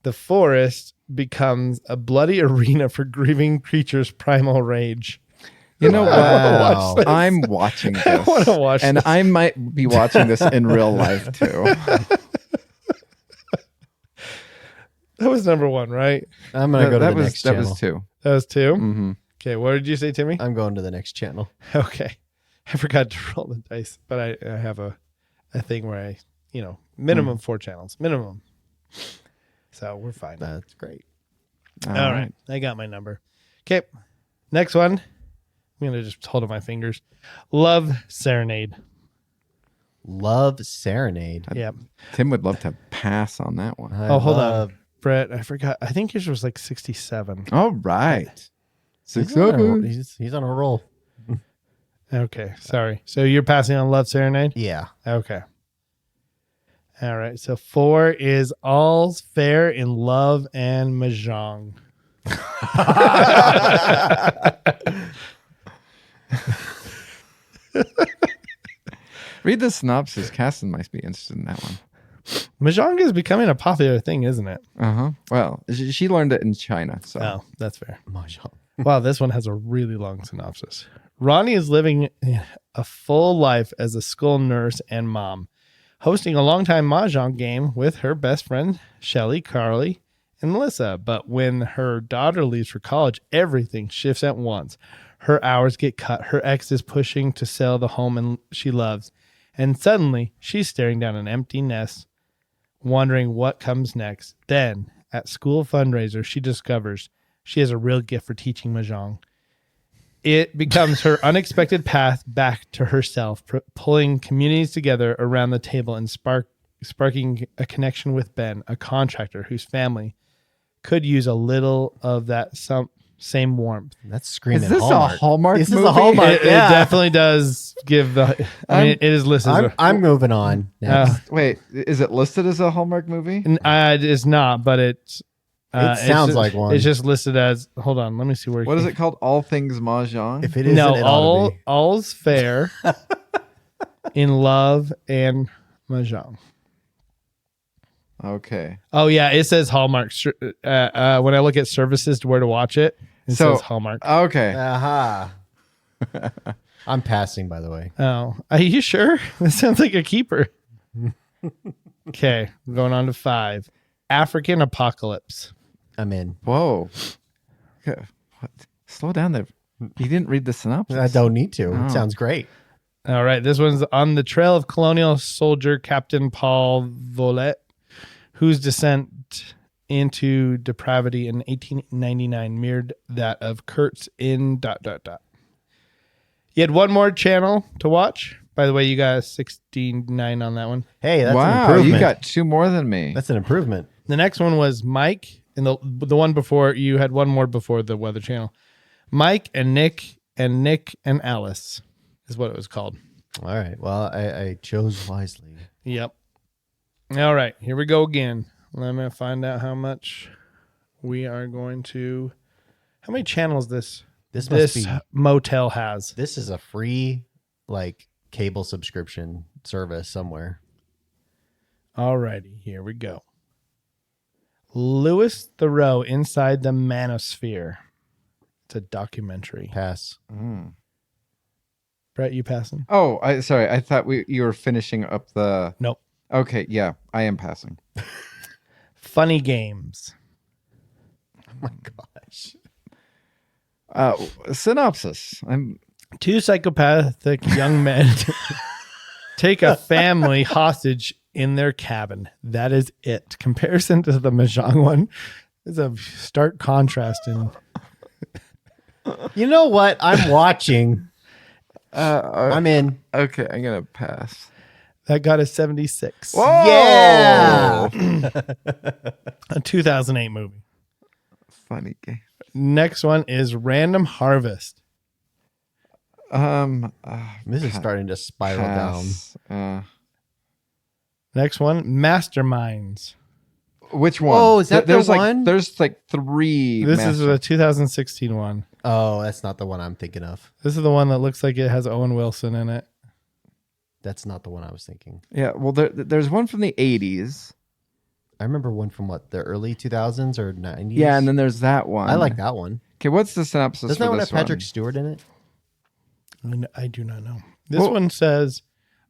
the forest becomes a bloody arena for grieving creatures' primal rage. You know Wow. what? I'm watching this. I want to watch and this. I might be watching this in real life too. That was number 1, right? I'm going to go to the next that channel. was 2. That was 2? Mm-hmm. Okay, what did you say, Timmy? I'm going to the next channel. Okay. I forgot to roll the dice, but I have a thing where I, minimum 4 channels. Minimum. So we're fine. That's great. All right. I got my number. Okay. Next one. I'm going to just hold up my fingers. Love Serenade. Love Serenade. Yep. Tim would love to pass on that one. I Oh, hold love- on. Brett, I forgot. I think yours was like 67. All right. He's on a- he's on a roll. Okay. Sorry. So you're passing on Love Serenade? Yeah. Okay. All right. So 4 is All's Fair in Love and Mahjong. Read the synopsis. Casson might be interested in that one. Mahjong is becoming a popular thing, isn't it? Well, she learned it in China. So Oh, that's fair. Mahjong. Wow, this one has a really long synopsis. Ronnie is living a full life as a school nurse and mom, hosting a longtime mahjong game with her best friend, Shelly, Carly, and Melissa. But when her daughter leaves for college, everything shifts at once. Her hours get cut. Her ex is pushing to sell the home she loves. And suddenly, she's staring down an empty nest, wondering what comes next. Then, at school fundraiser, she discovers she has a real gift for teaching mahjong. It becomes her unexpected path back to herself, pulling communities together around the table and sparking a connection with Ben, a contractor whose family could use a little of that same warmth. That's screaming is this Hallmark. a Hallmark This movie? is a Hallmark. It Yeah. definitely does give the. I mean, it is listed. as I'm moving on. Next. Wait, is it listed as a Hallmark movie? it's not, but it's. It sounds like one. It's just listed as. Hold on, let me see where. What is it called? All Things Mahjong? If it isn't, No, it ought to be. all's fair in love and mahjong. Okay. Oh yeah, it says Hallmark. When I look at services to where to watch it, it So- says Hallmark. Okay. Aha. I'm passing, by the way. Oh, are you sure? That sounds like a keeper. Okay, going on to 5. African Apocalypse. I'm in. Whoa. Okay. What? Slow down there. You didn't read the synopsis. I don't need to. Oh. It sounds great. All right, this one's on the trail of colonial soldier Captain Paul Volet, whose descent into depravity in 1899 mirrored that of Kurt's in ... You had one more channel to watch. By the way, you got a 69 on that one. Hey, that's an Wow, improvement. you got 2 more than me. That's an improvement. The next one was Mike, and the one before you had one more before the Weather Channel. Mike and Nick and Alice is what it was called. All right. Well, I chose wisely. Yep. All right, here we go again. Let me find out how much we are going to. How many channels this This must be. motel has? This is a free cable subscription service somewhere. All righty, here we go. Louis Theroux Inside the Manosphere. It's a documentary. Pass. Brett, you passing? Oh, sorry. I thought you were finishing up the. Nope. Okay, yeah, I am passing. Funny Games. Oh my gosh. Synopsis. Two psychopathic young men take a family hostage in their cabin. That is it. Comparison to the Mahjong one is a stark contrast. You know what? I'm watching. I'm in. Okay, I'm gonna pass. That got a 76. Whoa! Yeah. A 2008 movie. Funny game. Next one is Random Harvest. This is starting to spiral down. down. Next one, Masterminds. Which one? Oh, is that the there's one? There's 3. This is a 2016 one. Oh, that's not the one I'm thinking of. This is the one that looks like it has Owen Wilson in it. That's not the one I was thinking. Yeah, well, there's one from the 80s. I remember one from the early 2000s or 90s? Yeah, and then there's that one. I like that one. Okay, what's the synopsis Doesn't for that one this have Patrick one? Stewart in it? I do not know. This Well- one says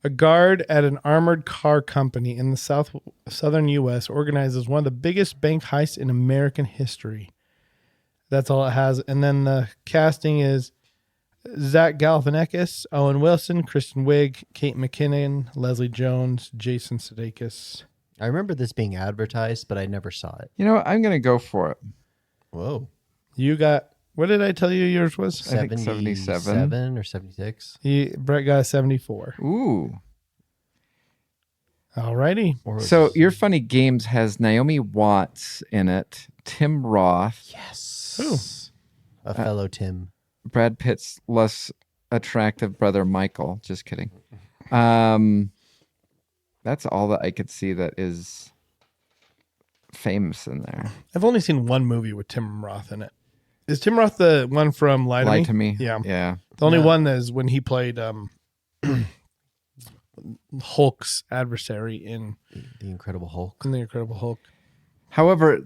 a guard at an armored car company in the southern U.S. organizes one of the biggest bank heists in American history. That's all it has. And then the casting is Zach Galifianakis, Owen Wilson, Kristen Wiig, Kate McKinnon, Leslie Jones, Jason Sudeikis. I remember this being advertised, but I never saw it. You know what? I'm going to go for it. Whoa. You got What did I tell you yours was? I think 77. or 76. Brett got a 74. Ooh. Alrighty. Or So your Funny Games has Naomi Watts in it, Tim Roth, yes, Ooh. a fellow Tim. Brad Pitt's less attractive brother Michael. Just kidding. That's all that I could see that is famous in there. I've only seen one movie with Tim Roth in it. Is Tim Roth the one from Lie to Me? Lie to Me. Yeah. Yeah. The only one is when he played Hulk's adversary in The Incredible Hulk. The Incredible Hulk. However,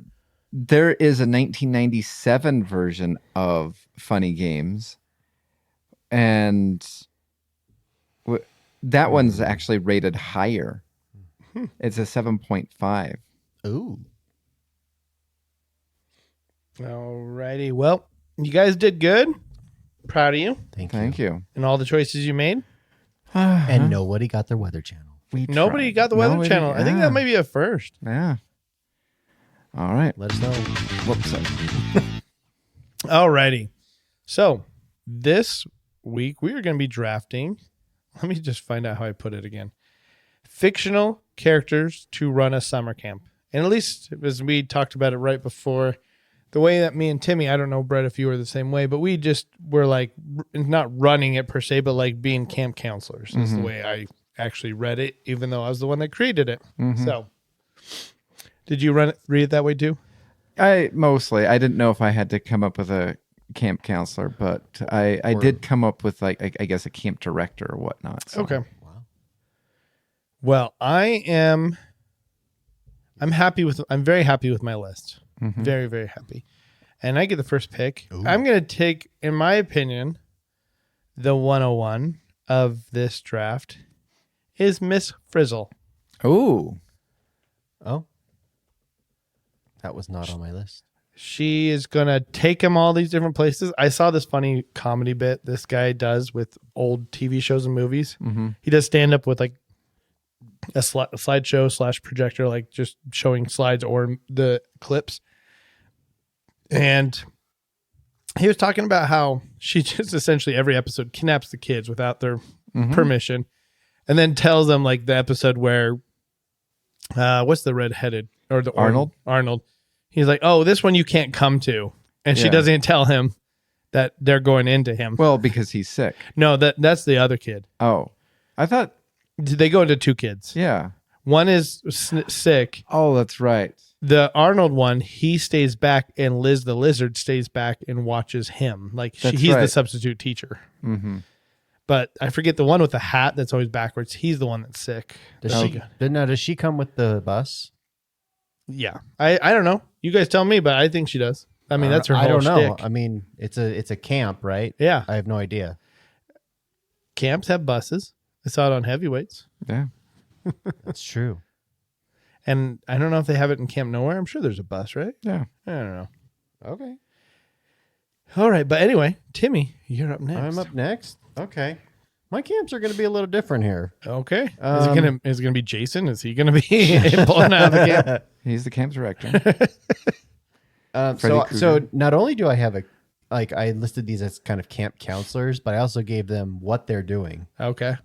there is a 1997 version of Funny Games, and that one's actually rated higher. It's a 7.5. Ooh. Alrighty. Well, you guys did good. Proud of you Thank you. and all the choices you made. And nobody got their Weather Channel. Nobody got the Weather Nobody- Channel. I think yeah. that might be a first. Yeah. All right. Let us know. Whoops. Alrighty. So this week we are going to be drafting. Let me just find out how I put it again. Fictional characters to run a summer camp. And at least as we talked about it right before, the way that me and Timmy, I don't know, Brett, if you were the same way, but we just were like, not running it per se, but like being camp counselors is the way I actually read it, even though I was the one that created it. So did you read it that way too? I didn't know if I had to come up with a camp counselor, but I did come up with like I guess a camp director or whatnot. So. Okay. Wow. Well, I'm very happy with my list. Very, very happy. And I get the first pick. Ooh. I'm going to take, in my opinion, the 101 of this draft is Miss Frizzle. Ooh. Oh. That was not on my list. She is going to take him all these different places. I saw this funny comedy bit this guy does with old TV shows and movies. He does stand up with like a slideshow / projector, like just showing slides or the clips. And he was talking about how she just essentially every episode kidnaps the kids without their permission, and then tells them like the episode where what's the redheaded or the Arnold. He's like, oh, this one you can't come to, and she Yeah. doesn't tell him that they're going into him. Well, because he's sick. No, that's the other kid. Oh, I thought. They go into two kids. Yeah. One is sick. Oh, that's right. The Arnold one, he stays back, and Liz the lizard stays back and watches him. Like That's he's the right. substitute teacher. Mm-hmm. But I forget the one with the hat that's always backwards. He's the one that's sick. Does Okay. does she come with the bus? Yeah, I don't know. You guys tell me, but I think she does. I mean, that's her whole I don't know. shtick. I mean, it's a camp, right? Yeah, I have no idea. camps have buses. I saw it on Heavyweights, Yeah. That's true. and I don't know if they have it in Camp Nowhere. I'm sure there's a bus, right? Yeah. I don't know. Okay. All right, but anyway, Timmy, you're up next. I'm up next. Okay. My camps are going to be a little different here. Okay. Is it gonna be Jason? Is he gonna be pulling out of the camp? He's the camp director. Freddy So Krueger. not only do I have I listed these as kind of camp counselors, but I also gave them what they're doing. Okay.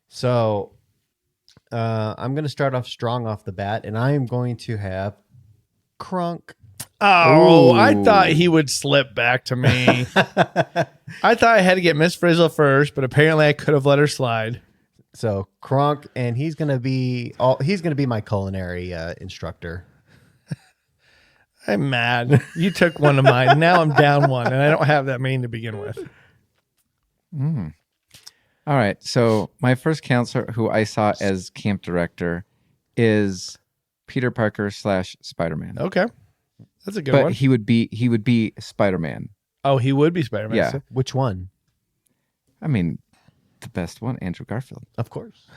So I'm going to start off strong off the bat, and I am going to have Kronk. Oh, I Ooh. thought he would slip back to me. I thought I had to get Miss Frizzle first, but apparently I could have let her slide. So Kronk, and he's going to be my culinary instructor. I'm mad. You took one of mine. Now I'm down one, and I don't have that many to begin with. All right. So my first counselor who I saw as camp director is Peter Parker / Spider-Man. Okay. That's a good But one. he would be Spider-Man. Oh, he would be Spider-Man. Yeah. So- Which one? I mean, the best one, Andrew Garfield. Of course.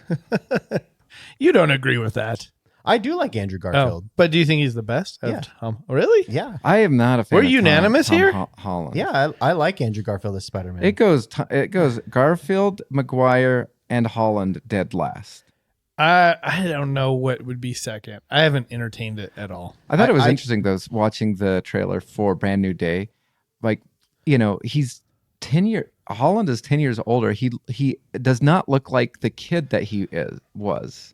You don't agree with that. I do like Andrew Garfield. Oh, but do you think he's the best? Yeah. Really? Yeah. I am not a fan. We're of unanimous Tom here? Holland. Yeah, I like Andrew Garfield as Spider-Man. It goes Garfield, Maguire, and Holland dead last. I don't know what would be second. I haven't entertained it at all. I thought it was I- interesting though, watching the trailer for Brand New Day. Like he's 10 years. Holland is 10 years older. He does not look like the kid that he was.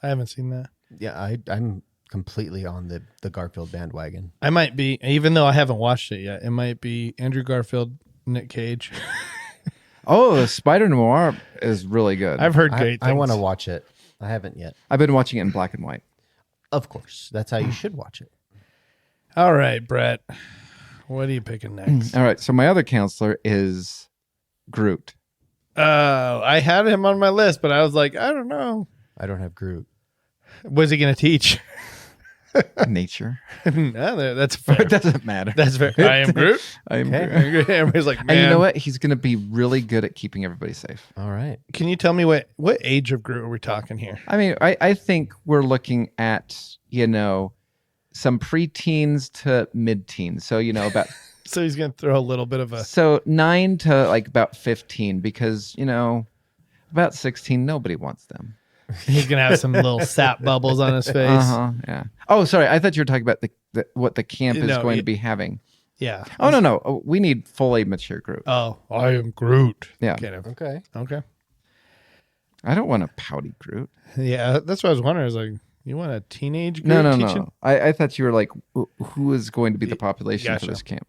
I haven't seen that. Yeah, I'm completely on the Garfield bandwagon. I might be, even though I haven't watched it yet. It might be Andrew Garfield, Nick Cage. Oh, the Spider Noir is really good. I've heard great I things. want to watch it. I haven't yet. I've been watching it in black and white. Of course, that's how you should watch it. All right, Brett. What are you picking next? All right. So my other counselor is Groot. I had him on my list, but I was like, I don't know. I don't have Groot. What's he going to teach? Nature. No, that's fair. It doesn't matter. That's fair. I am Groot. I am Okay. Groot. Everybody's like, man. And you know what? He's going to be really good at keeping everybody safe. All right. Can you tell me what age of Groot are we talking here? I mean, I think we're looking at, some preteens to mid-teens. So, about So he's going to throw a little bit of a... so 9 to like about 15 because, about 16, nobody wants them. He's going to have some little sap bubbles on his face. Uh-huh, yeah. Oh, sorry. I thought you were talking about what the camp is No, going to be having. Yeah. Oh, no. Oh, we need fully mature Groot. Oh, I am Groot. Yeah. Kind of. Okay. Okay. I don't want a pouty Groot. Yeah, that's what I was wondering. I was like, you want a teenage Groot No. teaching? I thought you were like, who is going to be the population Gotcha. for this camp?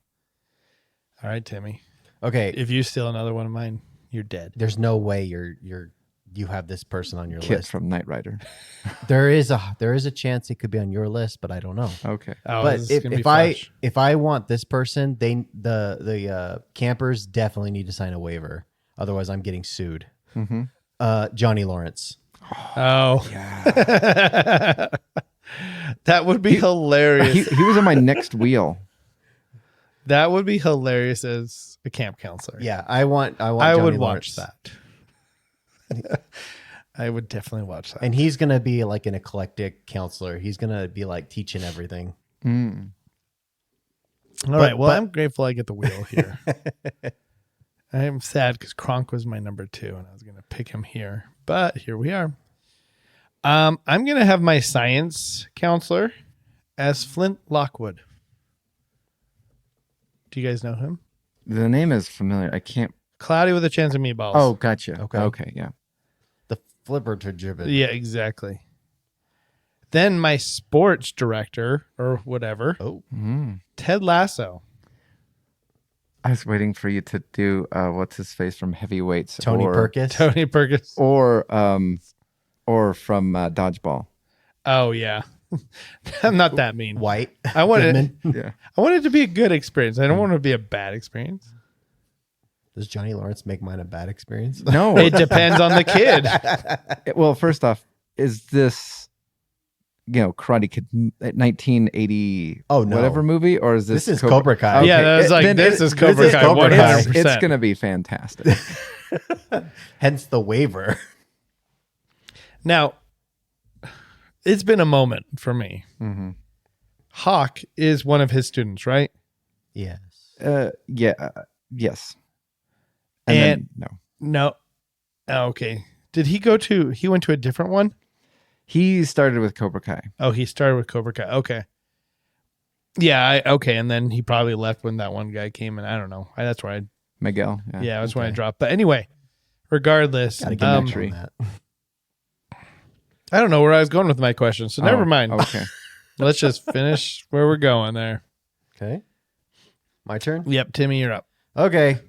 All right, Timmy. Okay. If you steal another one of mine, you're dead. There's no way you have this person on your Kit list. from Knight Rider. There is a chance it could be on your list, but I don't know. Okay. Oh, But this is gonna be if I want this person, the campers definitely need to sign a waiver. Otherwise, I'm getting sued. Mm-hmm. Johnny Lawrence. Oh, Yeah. that would be hilarious. he was on my next wheel. That would be hilarious as a camp counselor. Yeah, I want. I Johnny would Lawrence. watch that. I would definitely watch that. And he's gonna be like an eclectic counselor. He's gonna be like teaching everything. Mm. All right. Well, but- I'm grateful I get the wheel here. I am sad because Kronk was my number 2, and I was going to pick him here. But here we are. I'm going to have my science counselor as Flint Lockwood. Do you guys know him? The name is familiar. I can't. Cloudy with a Chance of Meatballs. Oh, gotcha. Okay. Okay. Yeah. The flipper to gibbet. Yeah, exactly. Then my sports director or whatever, Oh, Mm. Ted Lasso. I was waiting for you to do what's his face from Heavyweights, Tony Perkis. Tony Perkins. or from Dodgeball. Oh, yeah. I'm not that mean. White. I wanted Goodman. Yeah. I want it to be a good experience. I don't want it to be a bad experience. Does Johnny Lawrence make mine a bad experience? No. It depends on the kid. Well, first off, is this Karate Kid 1980 Oh, no. whatever movie, or is this This is Cobra Kai. Yeah, that was like, then this is Cobra this is Kai Cobra Kai. 100%. It's going to be fantastic. Hence the waiver. Now, it's been a moment for me. Mm-hmm. Hawk is one of his students, right? Yes. Yes. And- then, no. No. Oh, okay. He went to a different one? He started with Cobra Kai. Oh, he started with Cobra Kai. Okay. Yeah, okay. And then he probably left when that one guy came in. I don't know. That's where Miguel. that's when I dropped. But anyway, regardless, Gotta get Um, on that. I don't know where I was going with my question. So never mind. Okay. Let's just finish where we're going there. Okay. My turn. Yep, Timmy, you're up. Okay.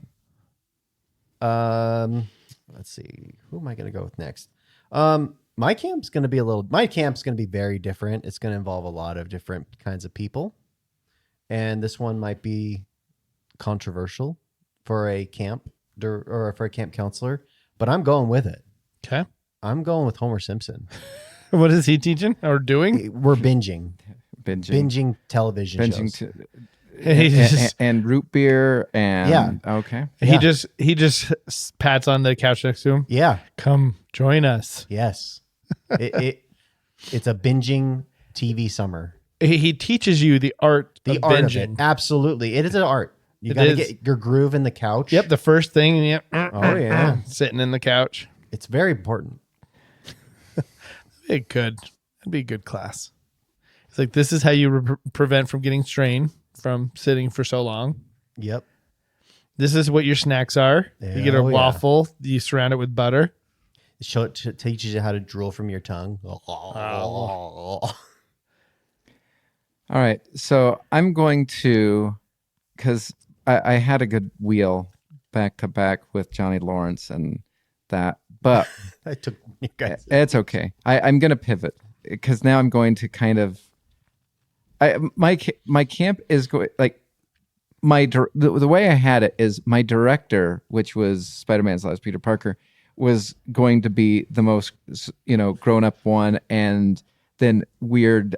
Let's see. Who am I going to go with next? My camp's going to be very different. It's going to involve a lot of different kinds of people. And this one might be controversial for a camp or for a camp counselor, but I'm going with it. Okay. I'm going with Homer Simpson. What is he teaching or doing? We're binging television Binging shows. and root beer and Yeah. Okay. He just pats on the couch next to him. Yeah. Come join us. Yes. It's a binging TV summer. He teaches you the art The of art binging. of it. Absolutely. It is an art. You It got to is. get your groove in the couch. Yep, the first thing. Yep. Oh, yeah. Sitting in the couch. It's very important. It could. It'd be a good class. It's like, this is how you prevent from getting strained from sitting for so long. Yep. This is what your snacks are. You get a Oh, yeah. waffle. You surround it with butter. It teaches you how to drool from your tongue. All right. So I'm going to, because I had a good wheel back to back with Johnny Lawrence and that, but I took you guys. it's okay. I'm going to pivot because now I'm going to kind of, my camp is going like the way I had it is my director, which was Spider-Man's last Peter Parker, was going to be the most, grown up one, and then weird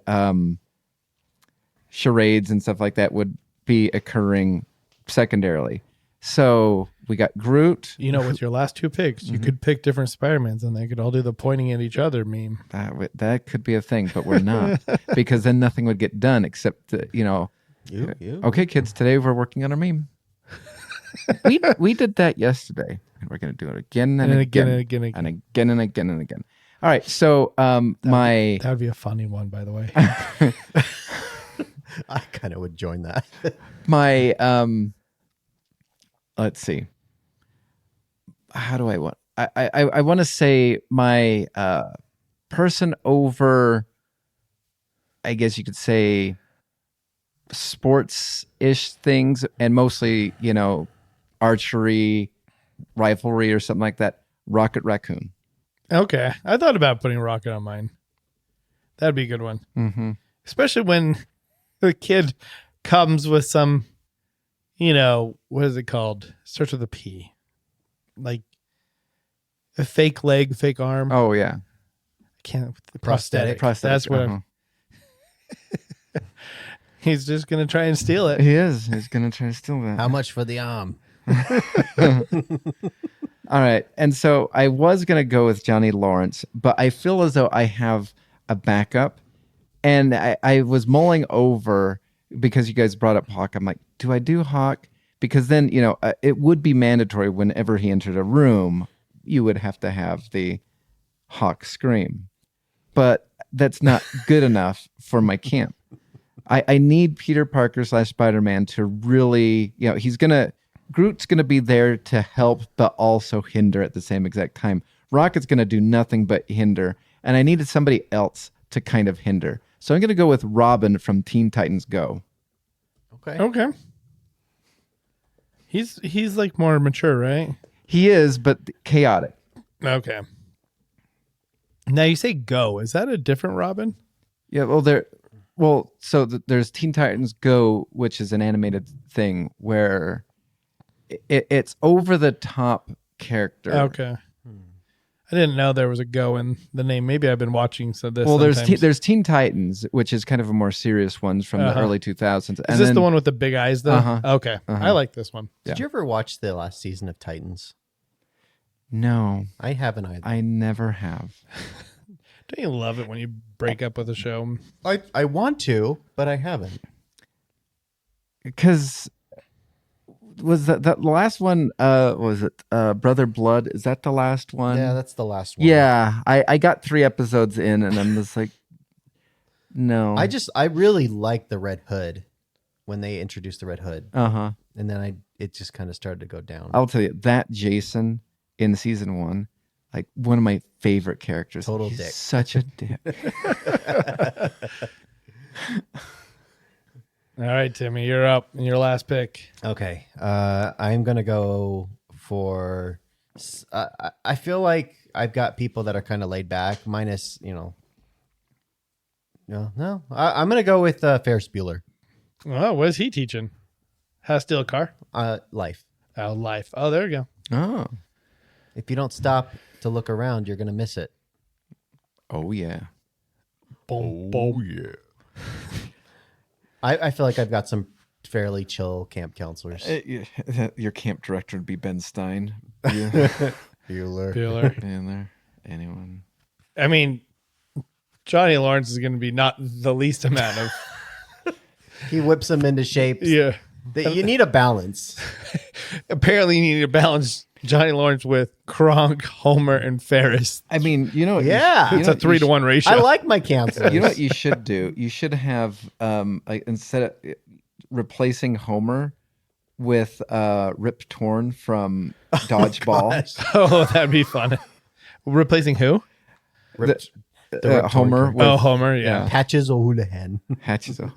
charades and stuff like that would be occurring secondarily. So we got Groot. With your last two picks, you could pick different Spider-Mans and they could all do the pointing at each other meme. That could be a thing, but we're not because then nothing would get done except You. Okay, kids, today we're working on a meme. we did that yesterday, and we're going to do it again and again and again and again and again and again. All right, so that would be a funny one, by the way. I kind of would join that. my let's see. How do I want? I want to say my person over. I guess you could say sports-ish things, and mostly, archery, riflery, or something like that. Rocket Raccoon. Okay. I thought about putting Rocket on mine. That'd be a good one. Mm-hmm. Especially when the kid comes with some, what is it called? Starts with a P. Like a fake leg, fake arm. Oh, yeah. I can't. Prosthetic. That's what he's just going to try and steal it. He is. He's going to try to steal that. How much for the arm? All right. And so I was going to go with Johnny Lawrence, but I feel as though I have a backup. And I was mulling over because you guys brought up Hawk. I'm like, do I do Hawk? Because then, it would be mandatory whenever he entered a room, you would have to have the Hawk scream. But that's not good enough for my camp. I need Peter Parker / Spider-Man to really, Groot's going to be there to help, but also hinder at the same exact time. Rocket's going to do nothing but hinder. And I needed somebody else to kind of hinder. So I'm going to go with Robin from Teen Titans Go. Okay. He's like more mature, right? He is, but chaotic. Okay. Now you say Go. Is that a different Robin? Yeah, so there's Teen Titans Go, which is an animated thing where it's over the top character. Okay. I didn't know there was a Go in the name. Maybe I've been watching this. Well, there's Teen Titans, which is kind of a more serious one from the early 2000s. Is this the one with the big eyes, though? Uh-huh. Okay. I like this one. Did you ever watch the last season of Titans? No. I haven't either. I never have. Don't you love it when you break up with a show? I want to, but I haven't. Because was that last one? Was it Brother Blood? Is that the last one? Yeah, that's the last one. Yeah, I got 3 episodes in, and I'm just like, no. I really liked the Red Hood when they introduced the Red Hood, and then it just kind of started to go down. I'll tell you that Jason in season 1, like one of my favorite characters. Total He's dick. Such a dick. All right, Timmy, you're up in your last pick. Okay, I'm gonna go for. I feel like I've got people that are kind of laid back, minus No. I'm gonna go with Ferris Bueller. Oh, what is he teaching? How to steal a car? Life. Oh, life. Oh, there you go. Oh. If you don't stop to look around, you're gonna miss it. Oh yeah. Boom, boom. Yeah. I feel like I've got some fairly chill camp counselors. Your camp director would be Ben Stein. Bueller. Bueller. Anyone? I mean, Johnny Lawrence is going to be not the least amount of. He whips them into shape. Yeah. You need a balance. Apparently, you need to balance Johnny Lawrence with Kronk, Homer, and Ferris. I mean, Yeah. It's a 3-to-1 ratio. I like my counselors. You know what you should do? You should have, like, instead of replacing Homer with Rip Torn from Dodgeball. Oh, that'd be fun. Replacing who? Ripped, the Rip Torn Homer. character. With Homer. Yeah. Patches O'Houlihan. Hatches. All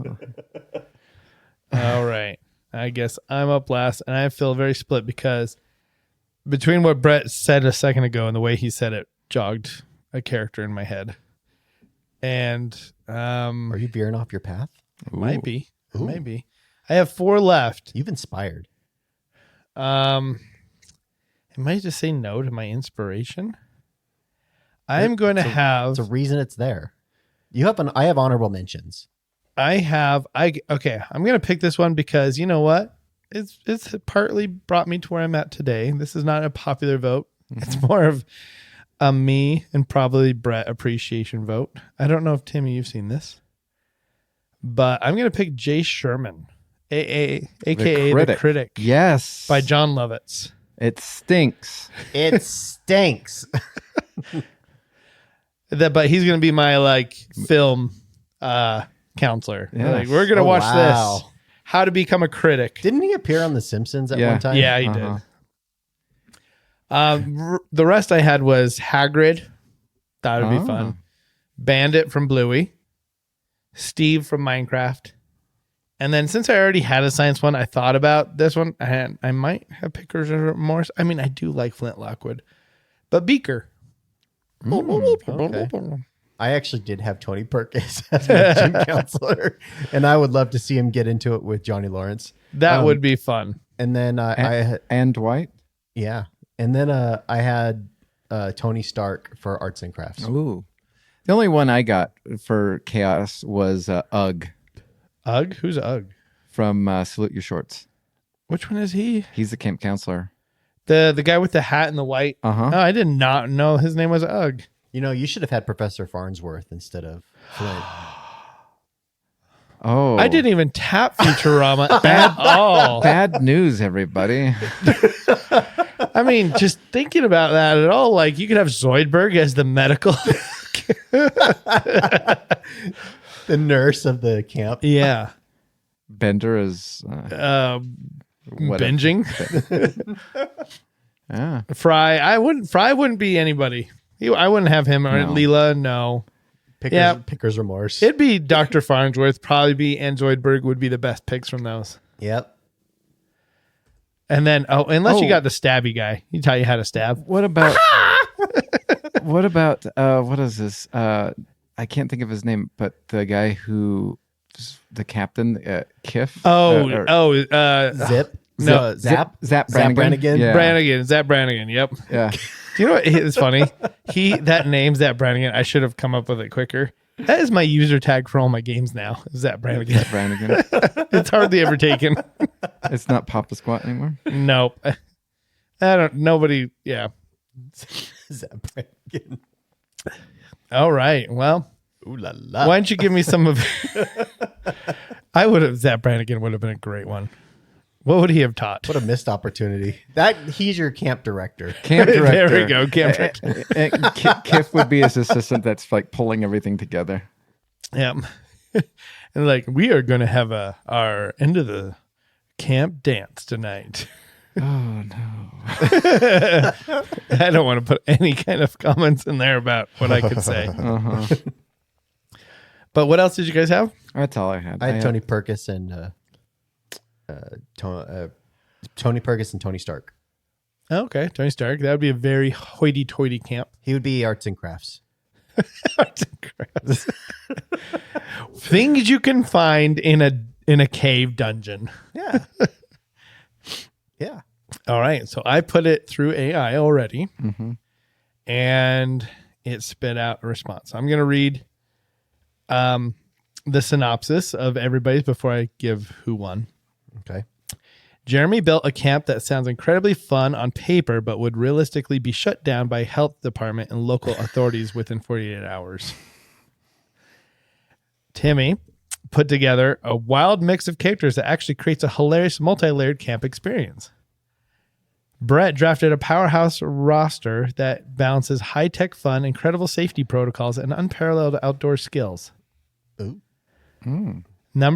right. I guess I'm up last, and I feel very split because between what Brett said a second ago and the way he said it jogged a character in my head. And Are you veering off your path? might be. Ooh. Maybe. I have 4 left. You've inspired. I might just say no to my inspiration. I am going to have. It's a reason it's there. I have honorable mentions. I'm going to pick this one because you know what? It's partly brought me to where I'm at today. This is not a popular vote. It's more of a me and probably Brett appreciation vote. I don't know if Timmy, you've seen this, but I'm going to pick Jay Sherman, aka the critic. Yes. By John Lovitz. It stinks. It stinks. But he's going to be my film counselor. Yes. Like, we're going to watch this. How to become a critic. Didn't he appear on The Simpsons at one time? Yeah, he did. The rest I had was Hagrid. That would be fun. Bandit from Bluey. Steve from Minecraft. And then since I already had a science one, I thought about this one. I might have Pickers or Remorse. I mean, I do like Flint Lockwood. But Beaker. Okay. I actually did have Tony Perkins as my gym counselor, and I would love to see him get into it with Johnny Lawrence. That would be fun. And then And Dwight. yeah, and then I had Tony Stark for arts and crafts. Ooh. The only one I got for chaos was Ugg Ugg? Who's Ugg? from Salute Your Shorts. Which one is he? He's the camp counselor. The guy with the hat and the white. Uh-huh. Oh, I did not know his name was Ugg. You know, you should have had Professor Farnsworth instead of Flint. Oh. I didn't even tap Futurama at all. Bad news, everybody. I mean, just thinking about that at all, like you could have Zoidberg as the medical. The nurse of the camp. Yeah. Bender is Binging. Yeah. Fry wouldn't be anybody. I wouldn't have him or No. Leela. No. Pickers Remorse. It'd be Dr. Farnsworth, probably be, and Zoidberg would be the best picks from those. Yep. And then, unless you got the stabby guy, he tell you how to stab. What about what is this? I can't think of his name, but the guy who the captain, Kiff. Zip. No, Zap. Zap Brannigan. Brannigan. Yeah. Zap Brannigan. Yep. Yeah. Do you know what? It's funny. That name, Zap Brannigan, I should have come up with it quicker. That is my user tag for all my games now. Zap Brannigan. Zap Brannigan. It's hardly ever taken. It's not Papa Squat anymore. Nope. Yeah. Zap Brannigan. All right. Well, Ooh la la. why don't you give me some of Zap Brannigan would have been a great one. What would he have taught? What a missed opportunity. He's your camp director. Camp director. There we go. Camp director. Kiff would be his assistant that's like pulling everything together. Yeah. And we are going to have our end of the camp dance tonight. Oh, no. I don't want to put any kind of comments in there about what I could say. Uh-huh. But what else did you guys have? That's all I had. I had Tony Perkins and Tony Perkins and Tony Stark. Okay, Tony Stark. That would be a very hoity-toity camp. He would be arts and crafts. Arts and crafts. Things you can find in a cave dungeon. Yeah. Yeah. All right, so I put it through AI already, Mm-hmm. and it spit out a response. I'm going to read the synopsis of everybody's before I give who won. Okay. Jeremy built a camp that sounds incredibly fun on paper, but would realistically be shut down by health department and local authorities within 48 hours. Timmy put together a wild mix of characters that actually creates a hilarious multi-layered camp experience. Brett drafted a powerhouse roster that balances high-tech fun, incredible safety protocols, and unparalleled outdoor skills. Ooh. Based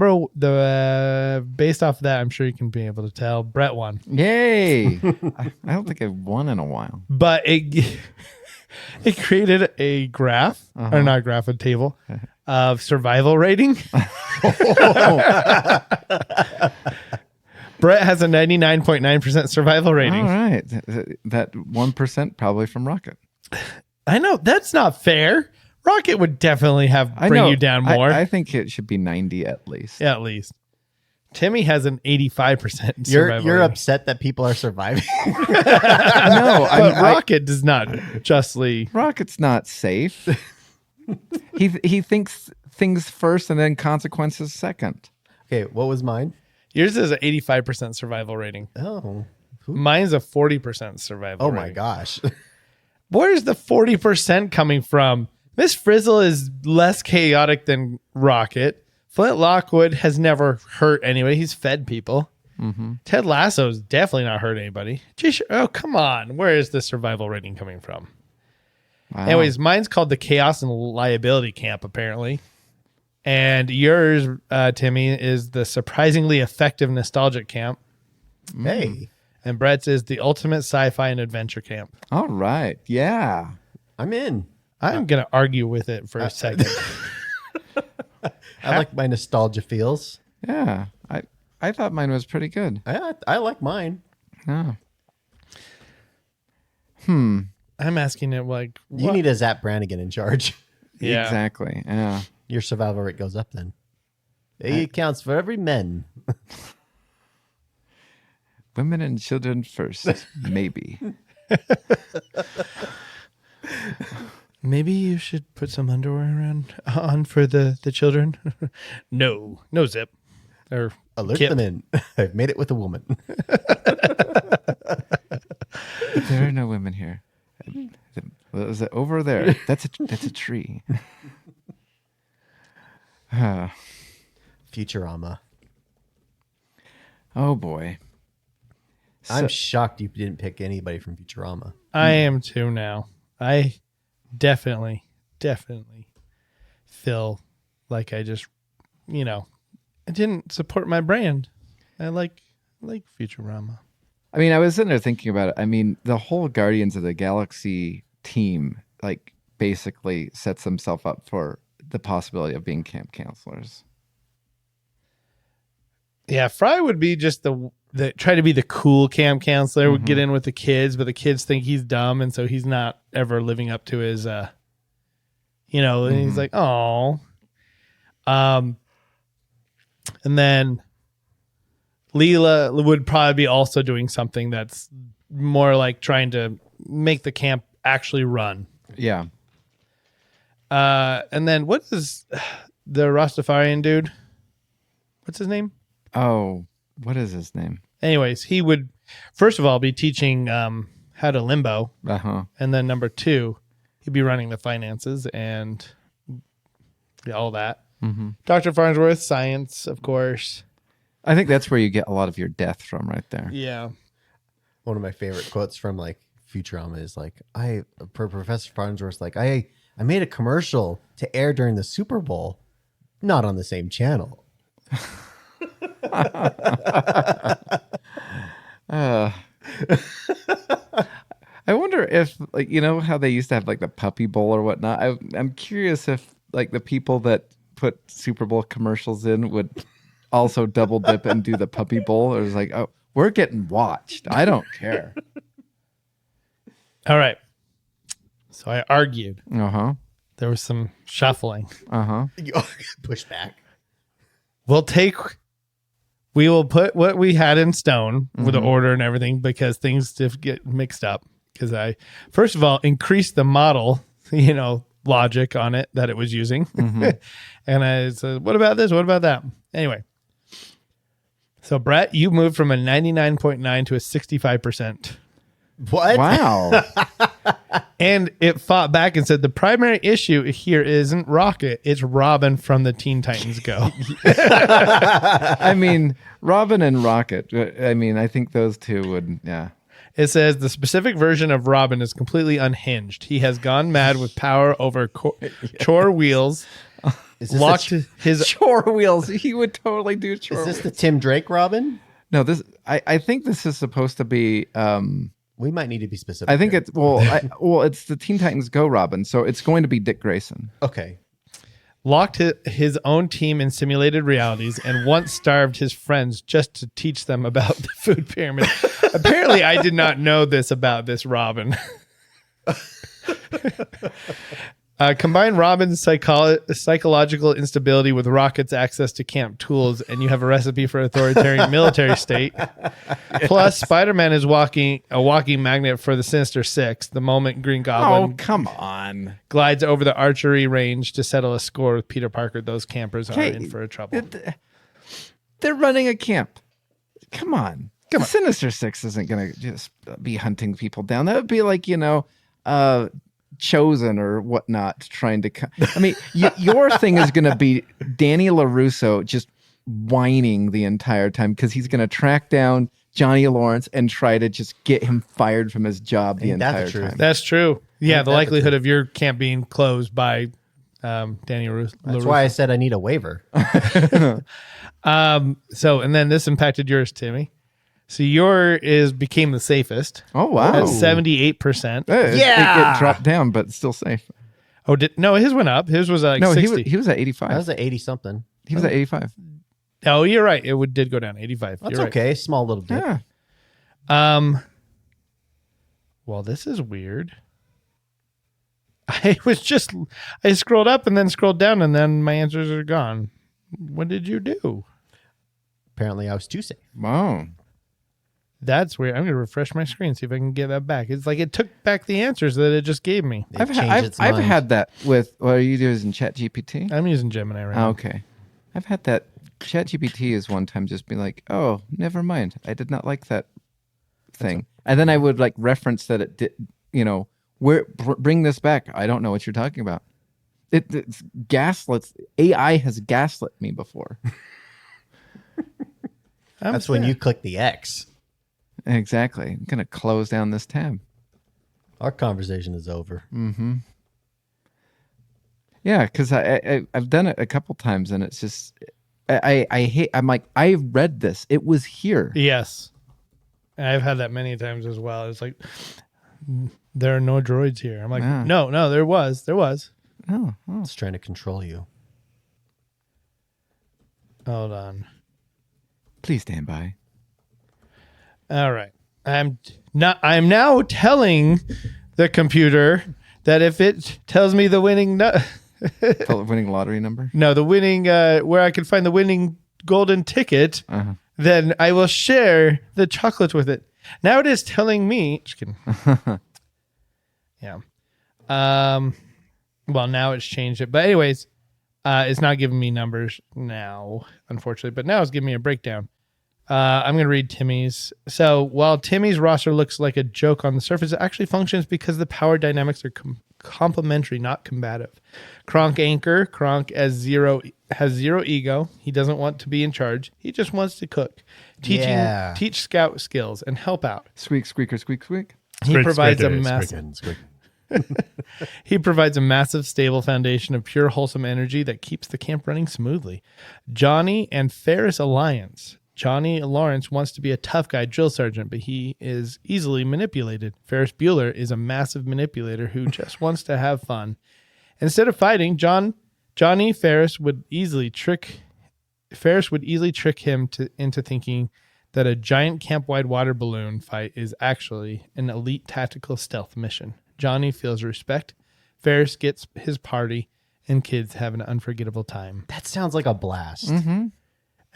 off of that, I'm sure you can be able to tell. Brett won, Yay! I don't think I've won in a while. but it it created a graph or not a graph, a table of survival rating. Brett has a 99.9% survival rating. All right. That 1% probably from Rocket. I know that's not fair. Rocket would definitely bring you down more. I think it should be 90 at least. Yeah, at least. Timmy has an 85% You're survival rating. upset that people are surviving. No, But Rocket does not justly. Rocket's not safe. he thinks things first and then consequences second. Okay, what was mine? Yours is an 85% survival rating. Oh, Mine's a 40% survival oh rating. my gosh. Where's the 40% coming from? Miss Frizzle is less chaotic than Rocket. Flint Lockwood has never hurt anybody. He's fed people. Ted Lasso's definitely not hurt anybody. Oh, come on. Where is the survival rating coming from? Wow. Anyways, mine's called the Chaos and Liability Camp, apparently. And yours, Timmy, is the Surprisingly Effective Nostalgic Camp. Hey, And Brett's is the Ultimate Sci-Fi and Adventure Camp. All right. Yeah. I'm in. I'm going to argue with it for a second. I like my nostalgia feels. Yeah. I thought mine was pretty good. I like mine. Oh. I'm asking it like, You what? need a Zap Brannigan in charge. Yeah. Exactly. Yeah. Your survival rate goes up then. It counts for every man. Women and children first. Maybe. Maybe you should put some underwear on for the children. No zip. Or Alert Kip. them in. I've made it with a woman. There are no women here. Is it over there? That's a tree. Futurama. Oh boy. I'm shocked you didn't pick anybody from Futurama. I am too now. I definitely feel like I just, I didn't support my brand. I like Futurama. I mean, I was sitting there thinking about it. I mean, the whole Guardians of the Galaxy team, like, basically sets themselves up for the possibility of being camp counselors. Yeah, Fry would be just the try to be the cool camp counselor, would get in with the kids, but the kids think he's dumb, and so he's not ever living up to his and he's like, oh. And then Leela would probably be also doing something that's more like trying to make the camp actually run. Yeah. And then what is the Rastafarian dude? What's his name? Oh, what is his name? Anyways, he would first of all be teaching how to limbo, and then number 2, he'd be running the finances and all that. Dr. Farnsworth, science, of course. I think that's where you get a lot of your death from, right there. Yeah. One of my favorite quotes from like Futurama is like, Professor Farnsworth's like, I made a commercial to air during the Super Bowl, not on the same channel. I wonder if, like, how they used to have like the Puppy Bowl or whatnot. I'm curious if like the people that put Super Bowl commercials in would also double dip and do the Puppy Bowl, or is like, oh, we're getting watched. I don't care. All right. So I argued. Uh-huh. There was some shuffling. Uh-huh. Push back. We will put what we had in stone with the order and everything, because things just get mixed up. Because I, first of all, increased the model, logic on it that it was using. And I said, what about this? What about that? Anyway. So Brett, you moved from a 99.9 to a 65%. What? Wow. And it fought back and said the primary issue here isn't Rocket, it's Robin from the Teen Titans Go. I mean, Robin and Rocket. I mean, I think those two would, yeah. It says the specific version of Robin is completely unhinged. He has gone mad with power over chore wheels. Is this Locked his Chore wheels. He would totally do chore Is wheels. this the Tim Drake Robin? No, this. I think this is supposed to be. We might need to be specific. I think here. it's it's the Teen Titans Go Robin, so it's going to be Dick Grayson. Okay. locked his own team in simulated realities and once starved his friends just to teach them about the food pyramid. Apparently, I did not know this about this Robin. Combine Robin's psychological instability with Rocket's access to camp tools, and you have a recipe for authoritarian military state. Plus, Spider-Man is a walking magnet for the Sinister Six. The moment Green Goblin come on. glides over the archery range to settle a score with Peter Parker, those campers are in for a trouble. They're running a camp. Come on. The Sinister Six isn't going to just be hunting people down. That would be like, Chosen or whatnot, trying to I mean, your thing is going to be Danny LaRusso just whining the entire time because he's going to track down Johnny Lawrence and try to just get him fired from his job the entire time. That's true. Yeah, the likelihood of your camp being closed by Danny LaRusso. That's why I said I need a waiver. So, and then this impacted yours, Timmy. So became the safest. Oh, wow. At 78%. It dropped down, but still safe. Oh, no, his went up. His was like 60. He was at 85. I was at 80 something. He was at 85. Oh, you're right. It did go down 85. That's You're right. okay. Small little dip. Yeah. Well, this is weird. I scrolled up and then scrolled down and then my answers are gone. What did you do? Apparently, I was too safe. Wow. That's weird. I'm going to refresh my screen, see if I can get that back. It's like it took back the answers that it just gave me. They've changed its mind. I've had that with, what are you using, ChatGPT? I'm using Gemini right now. Okay. I've had that. ChatGPT is one time just be like, oh, never mind. I did not like that thing. And then I would like reference that it did, bring this back. I don't know what you're talking about. It's gaslit. AI has gaslit me before. That's when you click the X. Exactly. I'm going to close down this tab. Our conversation is over. Mm-hmm. Yeah, because I've done it a couple times, and it's just I'm like, I read this. It was here. Yes. I've had that many times as well. It's like, there are no droids here. I'm like, no, there was. Oh. It's trying to control you. Hold on. Please stand by. All right. I'm now telling the computer that if it tells me the winning Winning lottery number? the winning where I can find the winning golden ticket, then I will share the chocolate with it. Now it is telling me, just kidding. Yeah. Well, now it's changed it. But anyways, it's not giving me numbers now, unfortunately. But now it's giving me a breakdown. I'm going to read Timmy's. So while Timmy's roster looks like a joke on the surface, it actually functions because the power dynamics are complementary, not combative. Kronk anchor. Kronk has zero ego. He doesn't want to be in charge. He just wants to cook, teach scout skills, and help out. Squeak, squeaker, squeak, squeak. He provides a massive, stable foundation of pure, wholesome energy that keeps the camp running smoothly. Johnny and Ferris Alliance. Johnny Lawrence wants to be a tough guy drill sergeant, but he is easily manipulated. Ferris Bueller is a massive manipulator who just wants to have fun. Instead of fighting, Ferris would easily trick him into thinking that a giant camp-wide water balloon fight is actually an elite tactical stealth mission. Johnny feels respect. Ferris gets his party, and kids have an unforgettable time. That sounds like a blast. Mm-hmm.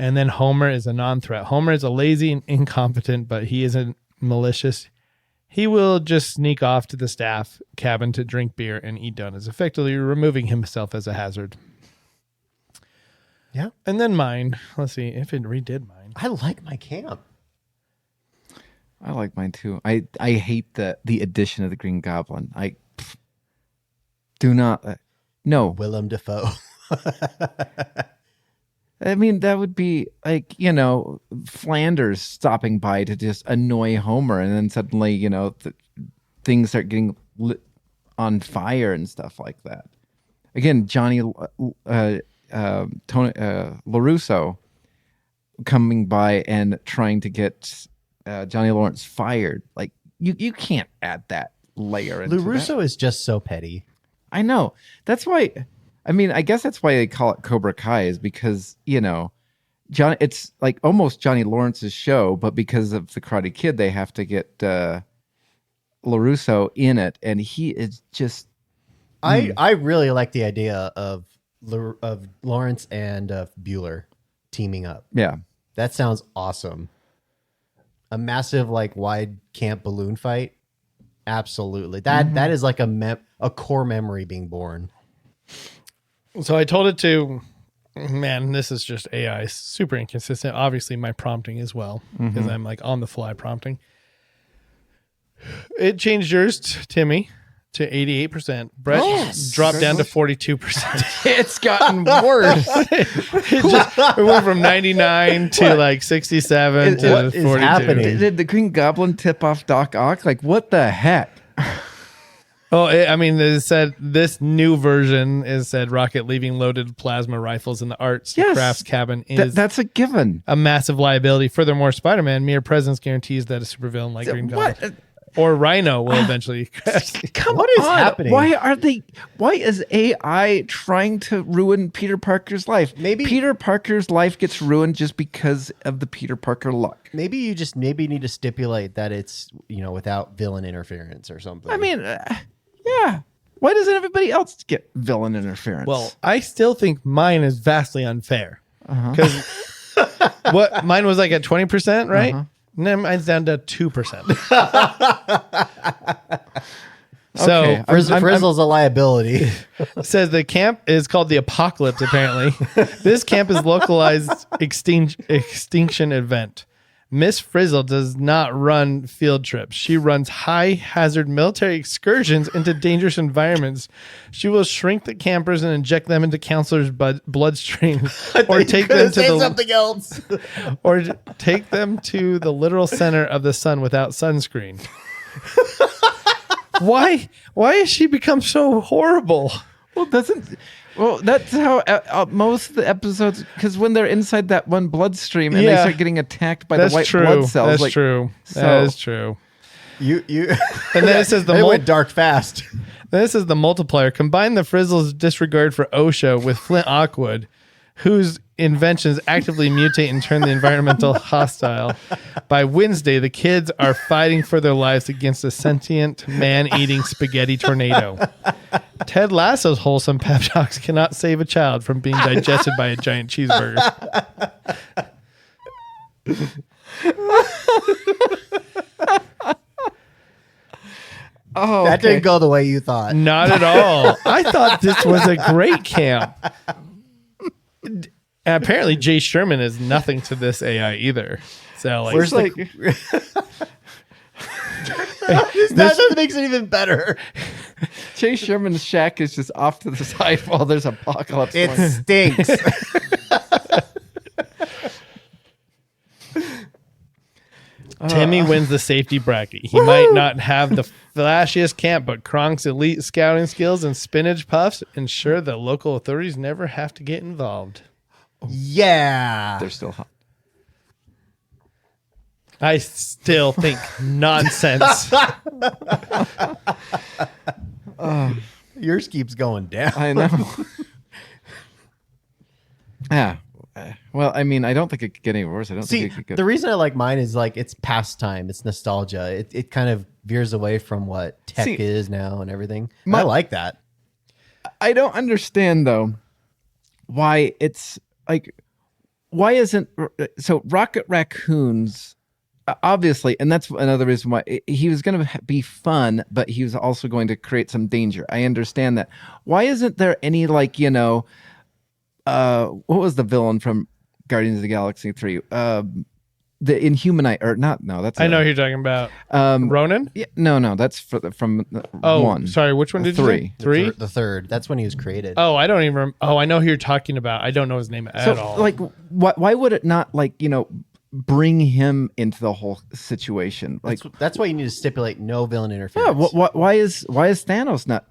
And then Homer is a non-threat. Homer is a lazy and incompetent, but he isn't malicious. He will just sneak off to the staff cabin to drink beer and eat donuts, effectively removing himself as a hazard. Yeah. And then mine. Let's see if it redid mine. I like my camp. I like mine too. I hate the addition of the Green Goblin. Do not. No. Willem Dafoe. I mean, that would be like, you know, Flanders stopping by to just annoy Homer, and then suddenly, you know, things start getting lit on fire and stuff like that. Again, Johnny Tony LaRusso coming by and trying to get Johnny Lawrence fired. Like, you can't add that layer into LaRusso is just so petty. I know. That's why. I mean, I guess that's why they call it Cobra Kai, is because, you know, it's like almost Johnny Lawrence's show, but because of the Karate Kid, they have to get LaRusso in it, and he is just. I really like the idea of Lawrence and Bueller teaming up. Yeah. That sounds awesome. A massive like wide camp balloon fight. Absolutely. That is like a core memory being born. So I told it to, man, this is just AI, super inconsistent. Obviously, my prompting as well, because I'm like on the fly prompting. It changed yours, Timmy, to 88%. Brett dropped down to 42%. It's gotten worse. It went from 99 to like 67 to what 42. is happening? Did the Green Goblin tip off Doc Ock? Like, what the heck? Oh, it said this new version said Rocket leaving loaded plasma rifles in the arts and Yes. crafts cabin is That's a given. a massive liability. Furthermore, Spider-Man mere presence guarantees that a supervillain like Green Goblin What? or Rhino will eventually crash. Come What is on. happening? Why is AI trying to ruin Peter Parker's life? Maybe- Peter Parker's life gets ruined just because of the Peter Parker luck. Maybe you just need to stipulate that it's, you know, without villain interference or something. I mean, yeah. Why doesn't everybody else get villain interference? Well, I still think mine is vastly unfair because what mine was like at 20%, right? And then mine's down to 2%. So Okay. Frizzle's a liability. says the camp is called the Apocalypse. Apparently, this camp is localized extinction event. Miss Frizzle does not run field trips. She runs high hazard military excursions into dangerous environments. She will shrink the campers and inject them into counselors' bloodstream, or take them to something else. or take them to the literal center of the sun without sunscreen. Why has she become so horrible? Well, that's how most of the episodes, because when they're inside that one bloodstream and they Yeah. start getting attacked by That's the white true. blood cells. That's true. so- That is true. You And then it says it went dark fast. This is the multiplier. Combine the Frizzle's disregard for OSHA with Flint Awkwood, whose inventions actively mutate and turn the environmental hostile. By Wednesday, the kids are fighting for their lives against a sentient man-eating spaghetti tornado. Ted Lasso's wholesome pep talks cannot save a child from being digested by a giant cheeseburger. Oh, That didn't go the way you thought. Not at all. I thought this was a great camp. And apparently, Jay Sherman is nothing to this AI either. So, like, Where's like, that makes it even better. Chase Sherman's shack is just off to the side while there's apocalypse. It going. stinks. Timmy wins the safety bracket. He might not have the flashiest camp, but Kronk's elite scouting skills and spinach puffs ensure that local authorities never have to get involved. Yeah. They're still hot. I still think nonsense. Yours keeps going down. I know. Yeah. Well, I mean, I don't think it could get any worse. I don't See, think it could get. the reason I like mine is like it's pastime, it's nostalgia. It kind of veers away from what tech See, is now and everything. my- I like that. I don't understand though why it's like, why isn't so Rocket Raccoons obviously, and that's another reason why he was going to be fun, but he was also going to create some danger. I understand that. Why isn't there any like, you know, what was the villain from Guardians of the Galaxy 3? the Inhumanite or not? No, that's I know who you're talking about. Um, Ronan? yeah, no, that's from Oh, one. sorry. Which one did you Three. say? Three? The third. That's when he was created. Oh, I don't even. Oh, I know who you're talking about. I don't know his name So at all. like, why would it not bring him into the whole situation? Like, That's why you need to stipulate no villain yeah, interference. why is Thanos not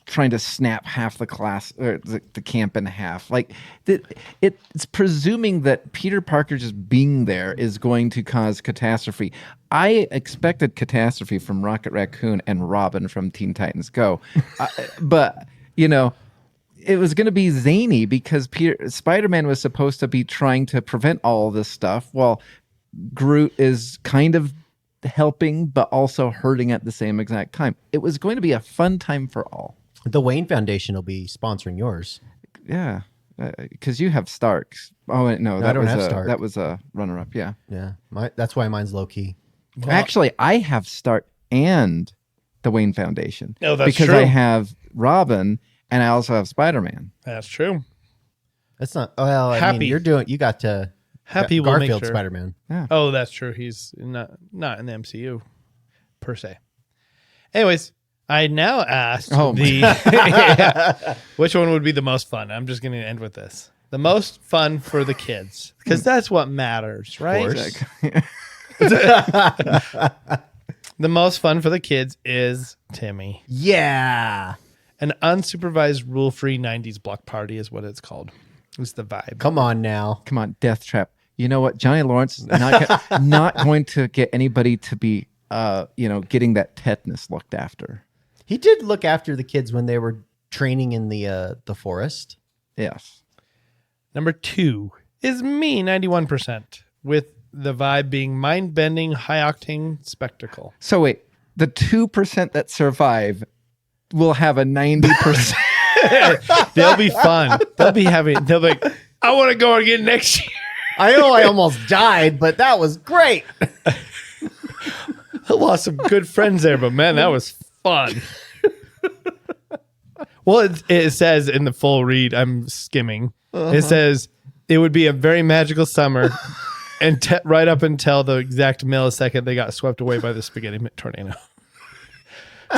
trying to snap half the class or the camp in half? Like it's presuming that Peter Parker just being there is going to cause catastrophe. I expected catastrophe from Rocket Raccoon and Robin from Teen Titans Go, but it was going to be zany because Spider-Man was supposed to be trying to prevent all of this stuff while Groot is kind of helping but also hurting at the same exact time. It was going to be a fun time for all. The Wayne Foundation will be sponsoring yours. Yeah, because you have Starks. Oh wait, no, I don't have a, Stark. that was a runner-up. Yeah, Yeah, that's why mine's low key. actually, I have Stark and the Wayne Foundation. No, that's because true. I have Robin and I also have Spider-Man. That's true. That's not. Well, I Happy. mean, you got to Happy will make Garfield sure. Spider-Man. Oh, that's true. He's not in the MCU per se. Anyways, I now asked which one would be the most fun. I'm just going to end with this. The most fun for the kids, because that's what matters, right? The most fun for the kids is Timmy. Yeah. An unsupervised, rule-free 90s block party is what it's called. It's the vibe. Come on now. Come on, Death Trap. You know what? Johnny Lawrence is not going to get anybody to be, getting that tetanus looked after. He did look after the kids when they were training in the forest. Yes. Number 2 is me, 91%, with the vibe being mind-bending, high-octane spectacle. So wait, the 2% that survive will have a 90%. They'll be fun. They'll be like, I want to go again next year. I know I almost died, but that was great. I lost some good friends there, but man, that was fun. Well, it says in the full read, I'm skimming. It says it would be a very magical summer, and right up until the exact millisecond they got swept away by the spaghetti tornado.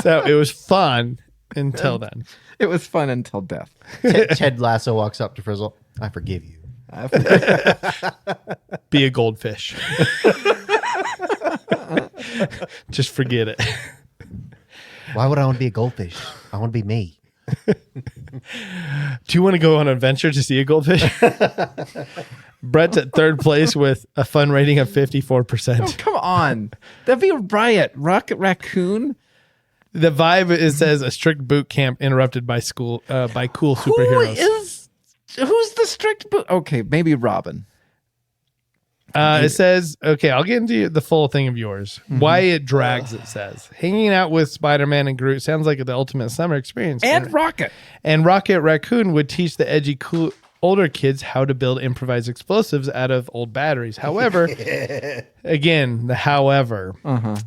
So it was fun until then. It was fun until death. Ted Lasso walks up to Frizzle. I forgive you. Be a goldfish. Just forget it. Why would I want to be a goldfish? I want to be me. Do you want to go on an adventure to see a goldfish? Brett's at third place with a fun rating of 54%. Oh, come on. That'd be a riot. Rocket Raccoon. The vibe, it says a strict boot camp interrupted by cool superheroes. Who's the strict boot? Okay, maybe Robin. It says, okay, I'll get into the full thing of yours. Why it drags, it says. Hanging out with Spider-Man and Groot sounds like the ultimate summer experience. And Rocket. And Rocket Raccoon would teach the edgy, cool older kids how to build improvised explosives out of old batteries. However, again, the however,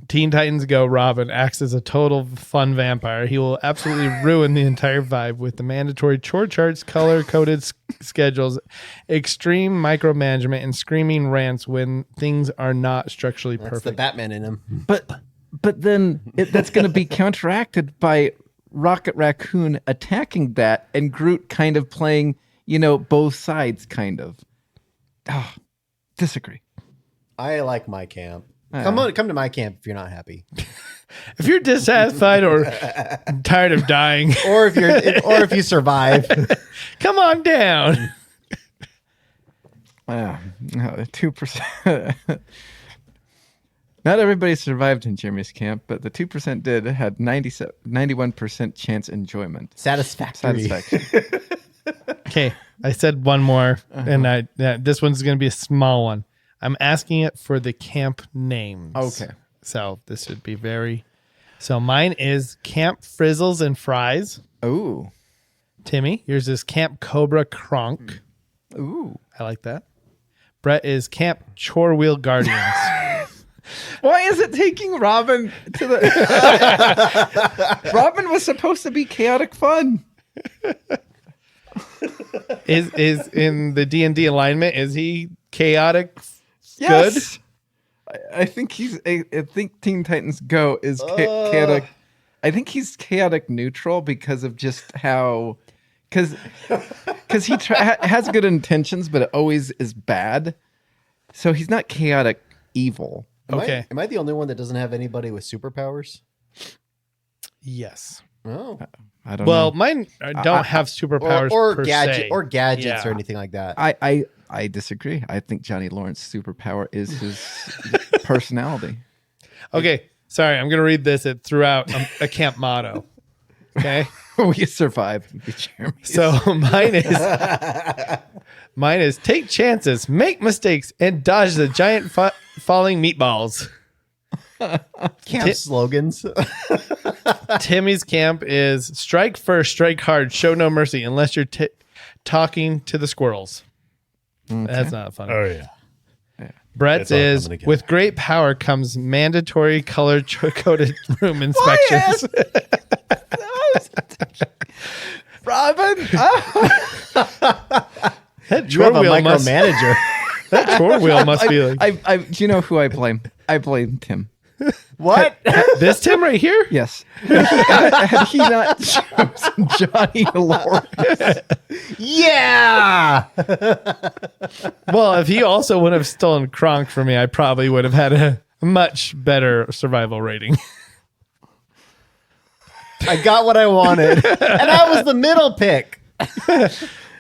Teen Titans Go Robin acts as a total fun vampire. He will absolutely ruin the entire vibe with the mandatory chore charts, color-coded schedules, extreme micromanagement, and screaming rants when things are not structurally That's perfect. the Batman in him. But then that's going to be counteracted by Rocket Raccoon attacking that and Groot kind of playing, both sides kind of. Oh, disagree. I like my camp. Come to my camp if you're not happy, If you're dissatisfied or tired of dying, or if you survive. come on down. 2%. Not everybody survived in Jeremy's camp, but the 2% did. It had 91% chance enjoyment. Satisfaction. Okay, I said one more, and this one's going to be a small one. I'm asking it for the camp names. Okay. So this should be very... So mine is Camp Frizzles and Fries. Ooh. Timmy, yours is Camp Cobra Kronk. Ooh. I like that. Brett is Camp Chore Wheel Guardians. Why is it taking Robin to the... Robin was supposed to be chaotic fun. Is in the D&D alignment, is he chaotic Yes. I think I think Teen Titans Go is chaotic. I think he's chaotic neutral because of just how, because he has good intentions, but it always is bad. So he's not chaotic evil. Okay. Am I the only one that doesn't have anybody with superpowers? Yes. Oh. I don't Well, know. mine don't have superpowers or per gadget se. or gadgets Yeah. or anything like that. I disagree. I think Johnny Lawrence's superpower is his personality. Okay. Sorry, I'm going to read this throughout a camp motto. Okay. We survive. So mine is take chances, make mistakes, and dodge the giant falling meatballs. Camp slogans. Timmy's camp is strike first, strike hard, show no mercy unless you're talking to the squirrels. That's not funny. Oh yeah. Brett's It's all is coming together. with great power comes mandatory color coded room inspections. Robin. That You have chore a wheel must, micromanager. that chore wheel must be like Do you know who I blame? I blame Tim. What? this Tim right here. Yes. Had he not chosen Johnny Lawrence? Yeah. Well, if he also would have stolen Kronk from me, I probably would have had a much better survival rating. I got what I wanted. And I was the middle pick.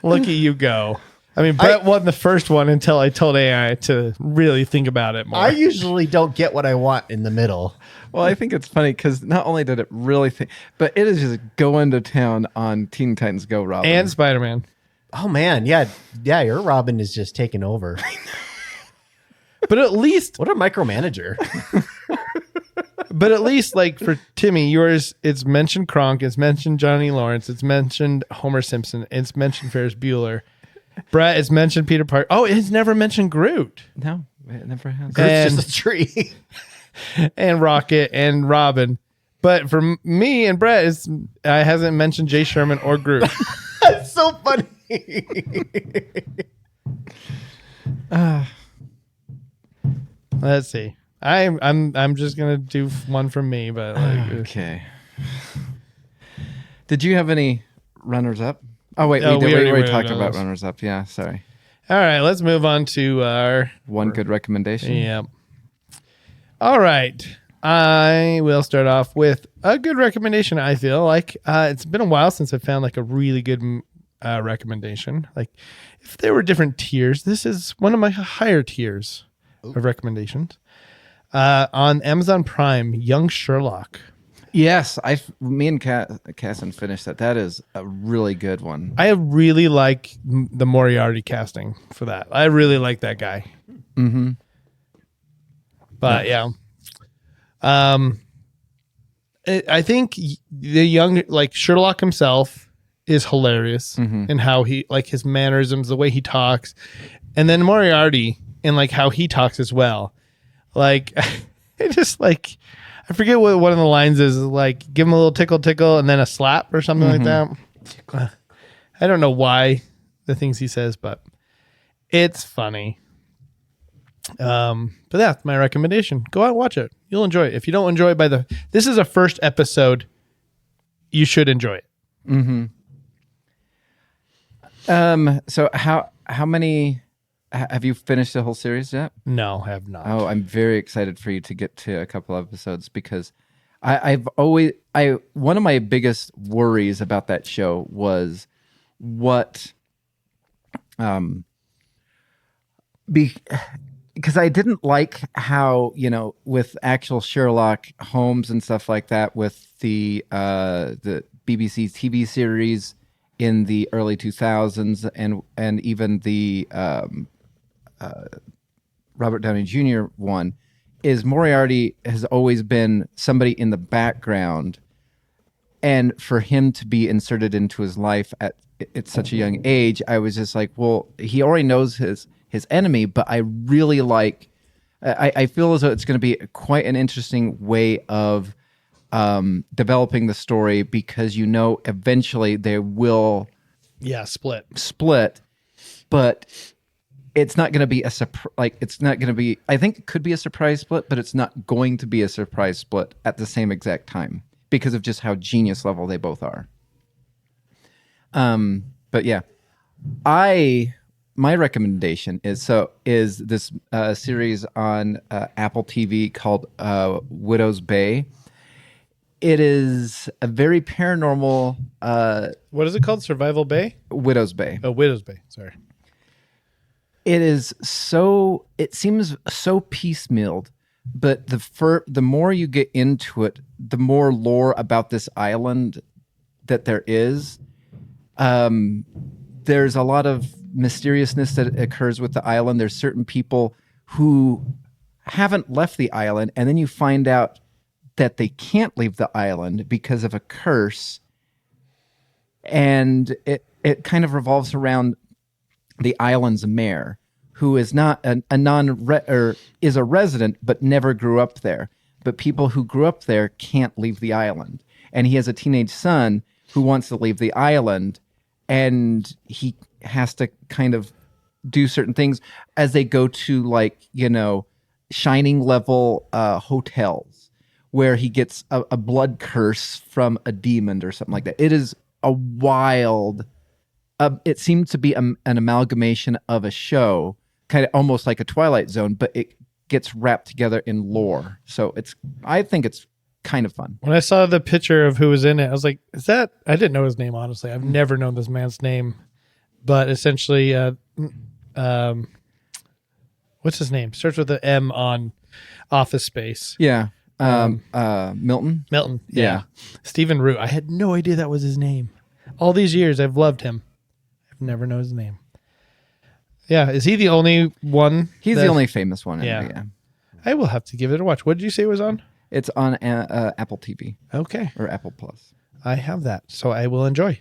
Look at you go. I mean, Brett won the first one until I told AI to really think about it more. I usually don't get what I want in the middle. Well, I think it's funny because not only did it really think, but it is just going to town on Teen Titans Go, Robin. and Spider-Man. Oh man, yeah, your Robin is just taking over. But at least What a micromanager. But at least, like for Timmy, yours, it's mentioned Kronk, it's mentioned Johnny Lawrence, it's mentioned Homer Simpson, it's mentioned Ferris Bueller. Brett, it's mentioned Peter Parker. Oh, it's never mentioned Groot No, it never has. It's just a tree. and Rocket and Robin. But for me and Brett, I hasn't mentioned Jay Sherman or Groot. That's so funny. Let's see. I'm just gonna do one from me, but like, Okay. Did you have any runners up? Oh wait, No, we we did. already We went talked over about those. runners up. Yeah, sorry. all right, let's move on to our One good recommendation. yeah. All right. I will start off with a good recommendation. I feel like it's been a while since I found like a really good recommendation. Like if there were different tiers, this is one of my higher tiers of recommendations. On Amazon Prime, Young Sherlock. Yes, me and Casson finished that. That is a really good one. I really like the Moriarty casting for that. I really like that guy. Mm-hmm. But yeah. I think the young, like Sherlock himself is hilarious in how he, like his mannerisms, the way he talks, and then Moriarty and like how he talks as well. Like, it just like, I forget what one of the lines is, like, give him a little tickle, and then a slap or something like that. I don't know why the things he says, but it's funny. But that's my recommendation. Go out and watch it. You'll enjoy it. If you don't enjoy it this is a first episode, you should enjoy it. Mm-hmm. So how many have you finished the whole series yet? No, I have not. Oh, I'm very excited for you to get to a couple episodes because one of my biggest worries about that show was because I didn't like how, with actual Sherlock Holmes and stuff like that, with the BBC TV series in the early 2000s and even the Robert Downey Jr. one, is Moriarty has always been somebody in the background, and for him to be inserted into his life at such a young age, I was just like, well, he already knows his enemy, but I really like. I feel as though it's going to be quite an interesting way of developing the story because eventually they will Yeah, split. but it's not going to be a it's not going to be. I think it could be a surprise split, but it's not going to be a surprise split at the same exact time because of just how genius level they both are. But yeah, my recommendation is this series on Apple TV called Widow's Bay. It is a very paranormal. What is it called? Survival Bay? Widow's Bay. Oh, Widow's Bay. Sorry. It is so. It seems so piecemealed, but the more you get into it, the more lore about this island that there is. There's a lot of mysteriousness that occurs with the island. There's certain people who haven't left the island, and then you find out that they can't leave the island because of a curse. And it kind of revolves around the island's mayor, who is not is a resident but never grew up there. But people who grew up there can't leave the island. And he has a teenage son who wants to leave the island, and he has to kind of do certain things as they go to shining level hotels where he gets a blood curse from a demon or something like that. It is a wild. It seems to be an amalgamation of a show, kind of almost like a Twilight Zone, but it gets wrapped together in lore. So I think it's kind of fun. When I saw the picture of who was in it, I was like, is that, I didn't know his name, honestly. I've never known this man's name, but essentially, what's his name? Starts with an M on Office Space. Yeah. Milton. Milton. Yeah. Stephen Root. I had no idea that was his name. All these years, I've loved him. I've never known his name. Yeah. Is he the only one? He's the only famous one. Yeah. I will have to give it a watch. What did you say it was on? It's on Apple TV. Okay. Or Apple Plus. I have that, so I will enjoy.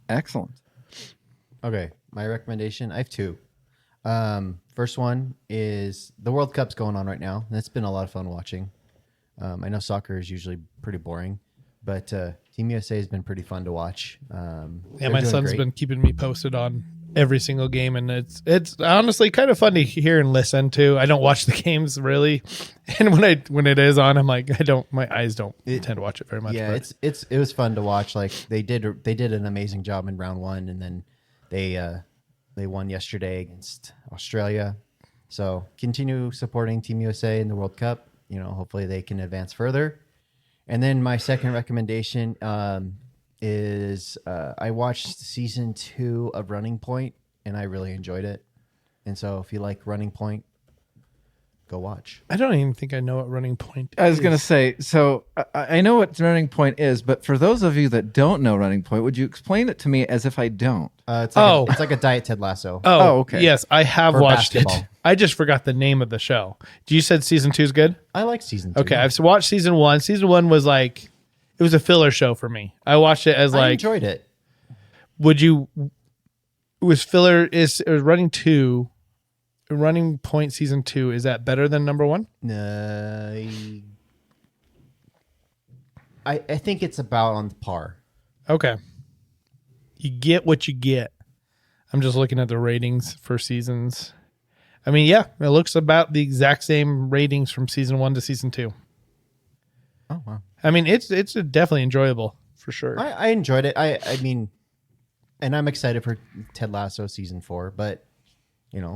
Excellent. Okay, my recommendation, I have two. First one is the World Cup's going on right now, and it's been a lot of fun watching. I know soccer is usually pretty boring, but Team USA has been pretty fun to watch. Yeah, my son's been keeping me posted on every single game, and it's honestly kind of fun to hear and listen to. I don't watch the games really, and when it is on, I'm like, my eyes don't tend to watch it very much. Yeah, but. it was fun to watch. Like they did an amazing job in round one, and then they won yesterday against Australia. So continue supporting Team USA in the World Cup. Hopefully they can advance further. And then my second recommendation is I watched season 2 of Running Point, and I really enjoyed it. And so if you like Running Point, go watch. I don't even think I know what Running Point is. I was going to say, so I know what Running Point is, but for those of you that don't know Running Point, would you explain it to me as if I don't? It's like a Diet Ted Lasso. Oh, okay. Yes, I have For watched basketball. it. I just forgot the name of the show. You said season 2 is good? I like season 2. Okay, I've watched season 1. Season 1 was like, it was a filler show for me. I watched it as I like, enjoyed it. it was filler, is Running Point season 2, is that better than number 1? I think it's about on par. Okay. You get what you get. I'm just looking at the ratings for seasons. I mean, yeah, it looks about the exact same ratings from season 1 to season 2. Oh wow! I mean, it's definitely enjoyable for sure. I enjoyed it. I mean, and I'm excited for Ted Lasso season 4. But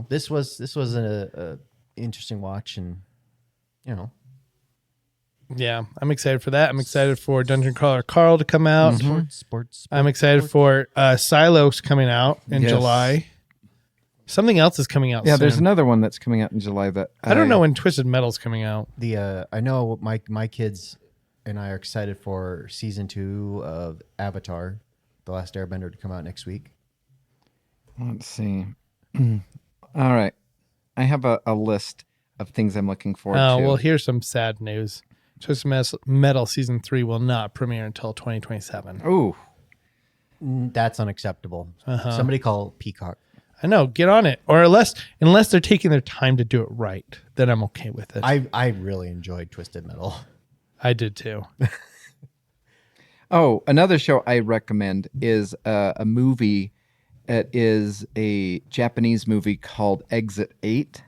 this was a interesting watch, and Yeah, I'm excited for that. I'm excited for Dungeon Crawler Carl to come out. sports. I'm excited for Silos coming out in Yes. July. Something else is coming out Yeah, soon. there's another one that's coming out in July that I don't know when Twisted Metal's coming out. I know my kids and I are excited for season 2 of Avatar, The Last Airbender, to come out next week. Let's see. All right. I have a list of things I'm looking forward to. Oh, well, here's some sad news. Twisted Metal season 3 will not premiere until 2027. Ooh. That's unacceptable. Somebody call Peacock. I know, get on it. Or unless they're taking their time to do it right, then I'm okay with it. I really enjoyed Twisted Metal. I did too. Oh, another show I recommend is a movie It is a Japanese movie called Exit 8.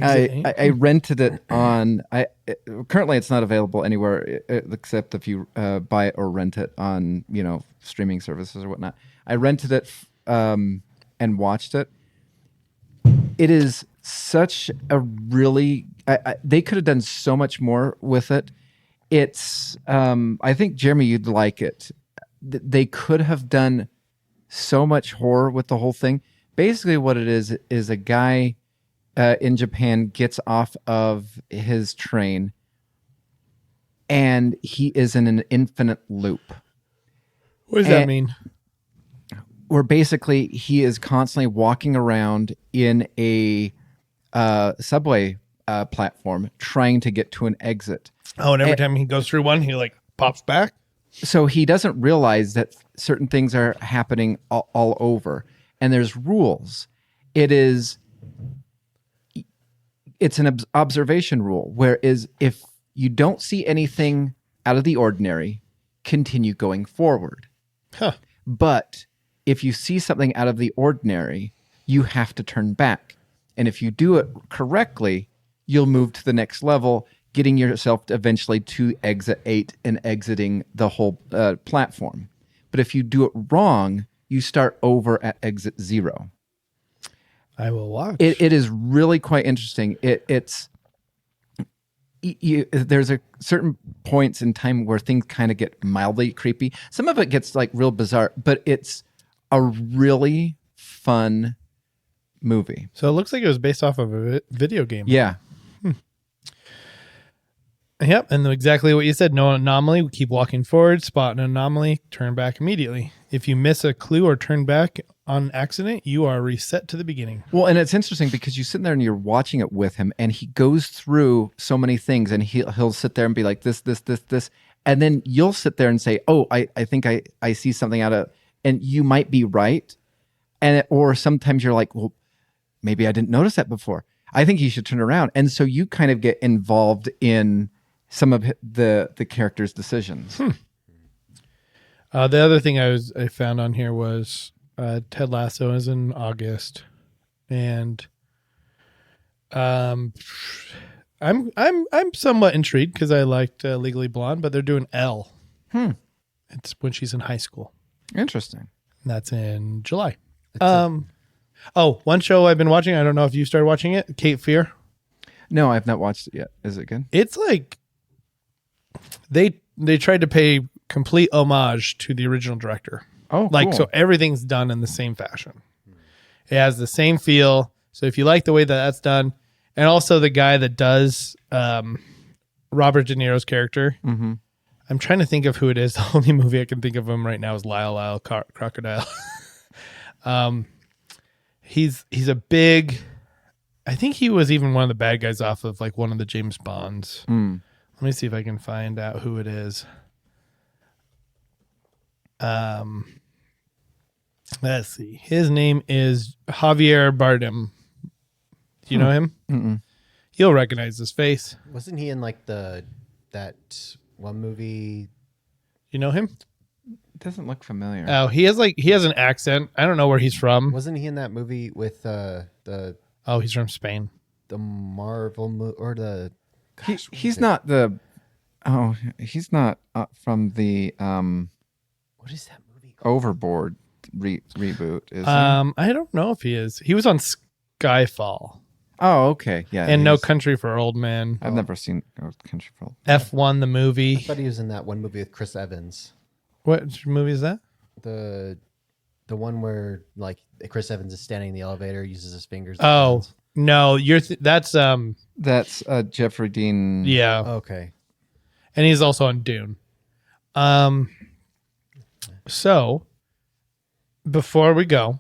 I rented it on. Currently it's not available anywhere except if you buy it or rent it on streaming services or whatnot. I rented it and watched it. It is such a really. They could have done so much more with it. It's. I think Jeremy, you'd like it. They could have done so much horror with the whole thing. Basically, what it is a guy. In Japan gets off of his train and he is in an infinite loop. What does that mean? Where basically he is constantly walking around in a subway platform trying to get to an exit. Oh, and every time he goes through one, he like pops back? So he doesn't realize that certain things are happening all over. And there's rules. It's an observation rule, whereas if you don't see anything out of the ordinary, continue going forward. Huh. But if you see something out of the ordinary, you have to turn back. And if you do it correctly, you'll move to the next level, getting yourself eventually to exit 8 and exiting the whole platform. But if you do it wrong, you start over at exit 0. I will watch. It is really quite interesting. There's a certain points in time where things kind of get mildly creepy. Some of it gets like real bizarre, but it's a really fun movie. So it looks like it was based off of a video game. Yeah. Yep, and exactly what you said. No anomaly. We keep walking forward, spot an anomaly, turn back immediately. If you miss a clue or turn back on accident, you are reset to the beginning. Well, and it's interesting because you sit there and you're watching it with him, and he goes through so many things, and he'll sit there and be like this, and then you'll sit there and say, "Oh, I think I see something out of," and you might be right, or sometimes you're like, "Well, maybe I didn't notice that before. I think you should turn around," and so you kind of get involved in some of the character's decisions. The other thing I found on here was Ted Lasso is in August, and I'm somewhat intrigued because I liked Legally Blonde, but they're doing Elle. It's when she's in high school. Interesting. And that's in July. One show I've been watching. I don't know if you started watching it. Cape Fear. No, I've not watched it yet. Is it good? It's like they tried to pay complete homage to the original director. Oh, like cool. so everything's done in the same fashion. It has the same feel. So if you like the way that that's done, and also the guy that does Robert De Niro's character, I'm trying to think of who it is. The only movie I can think of him right now is Lyle Crocodile. He's a big. I think he was even one of the bad guys off of like one of the James Bonds. Let me see if I can find out who it is. Let's see. His name is Javier Bardem. Do you know him? Mm-mm. You'll recognize his face. Wasn't he in like that one movie? You know him? It doesn't look familiar. Oh, he has an accent. I don't know where he's from. Wasn't he in that movie with the Oh, he's from Spain. Marvel movie or the? He's not the. Oh, he's not from the What is that movie called? Overboard reboot. Is he? I don't know if he is. He was on Skyfall. Oh, okay, yeah. And No Country for Old Men. I've never seen Country for Old. F1 the movie. I thought he was in that one movie with Chris Evans. What movie is that? The one where like Chris Evans is standing in the elevator, uses his fingers. Oh no, that's That's Jeffrey Dean. yeah. Okay. And he's also on Dune. So before we go,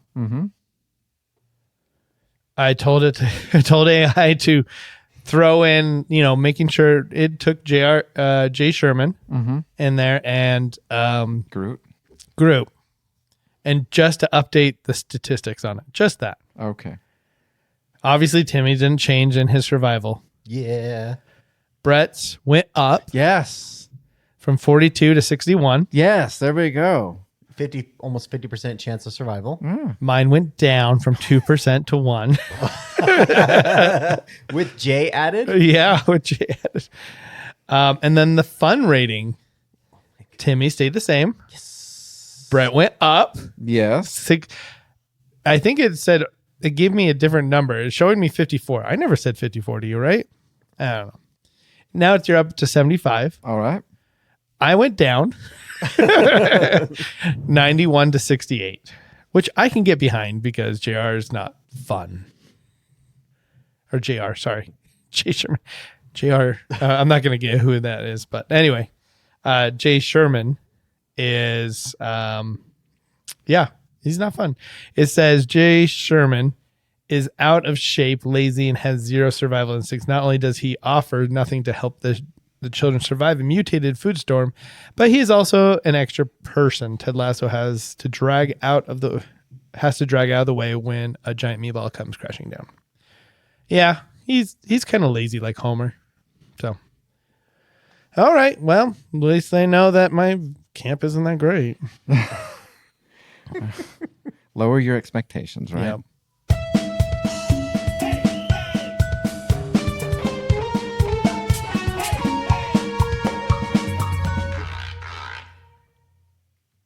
I told AI to throw in, making sure it took Jay Sherman in there and Groot, and just to update the statistics on it, just that. Okay. Obviously, Timmy didn't change in his survival. Yeah. Brett's went up Yes. from 42 to 61. Yes. There we go. almost 50% chance of survival. Mine went down from 2% to 1. With J added? Yeah, which and then the fun rating. Timmy stayed the same. Yes. Brett went up. Yes. I think it gave me a different number. It's showing me 54. I never said 54 to you, right? I don't know. Now you're up to 75. All right. I went down 91 to 68, which I can get behind because JR is not fun. Or JR, sorry. Jay Sherman. JR, I'm not going to get who that is, but anyway. Jay Sherman is, he's not fun. It says Jay Sherman is out of shape, lazy, and has zero survival instincts. Not only does he offer nothing to help the children survive a mutated food storm, but he is also an extra person Ted Lasso has to drag out of the way when a giant meatball comes crashing down. Yeah, he's kind of lazy like Homer. So. All right. Well, at least they know that my camp isn't that great. Lower your expectations, right? Yep.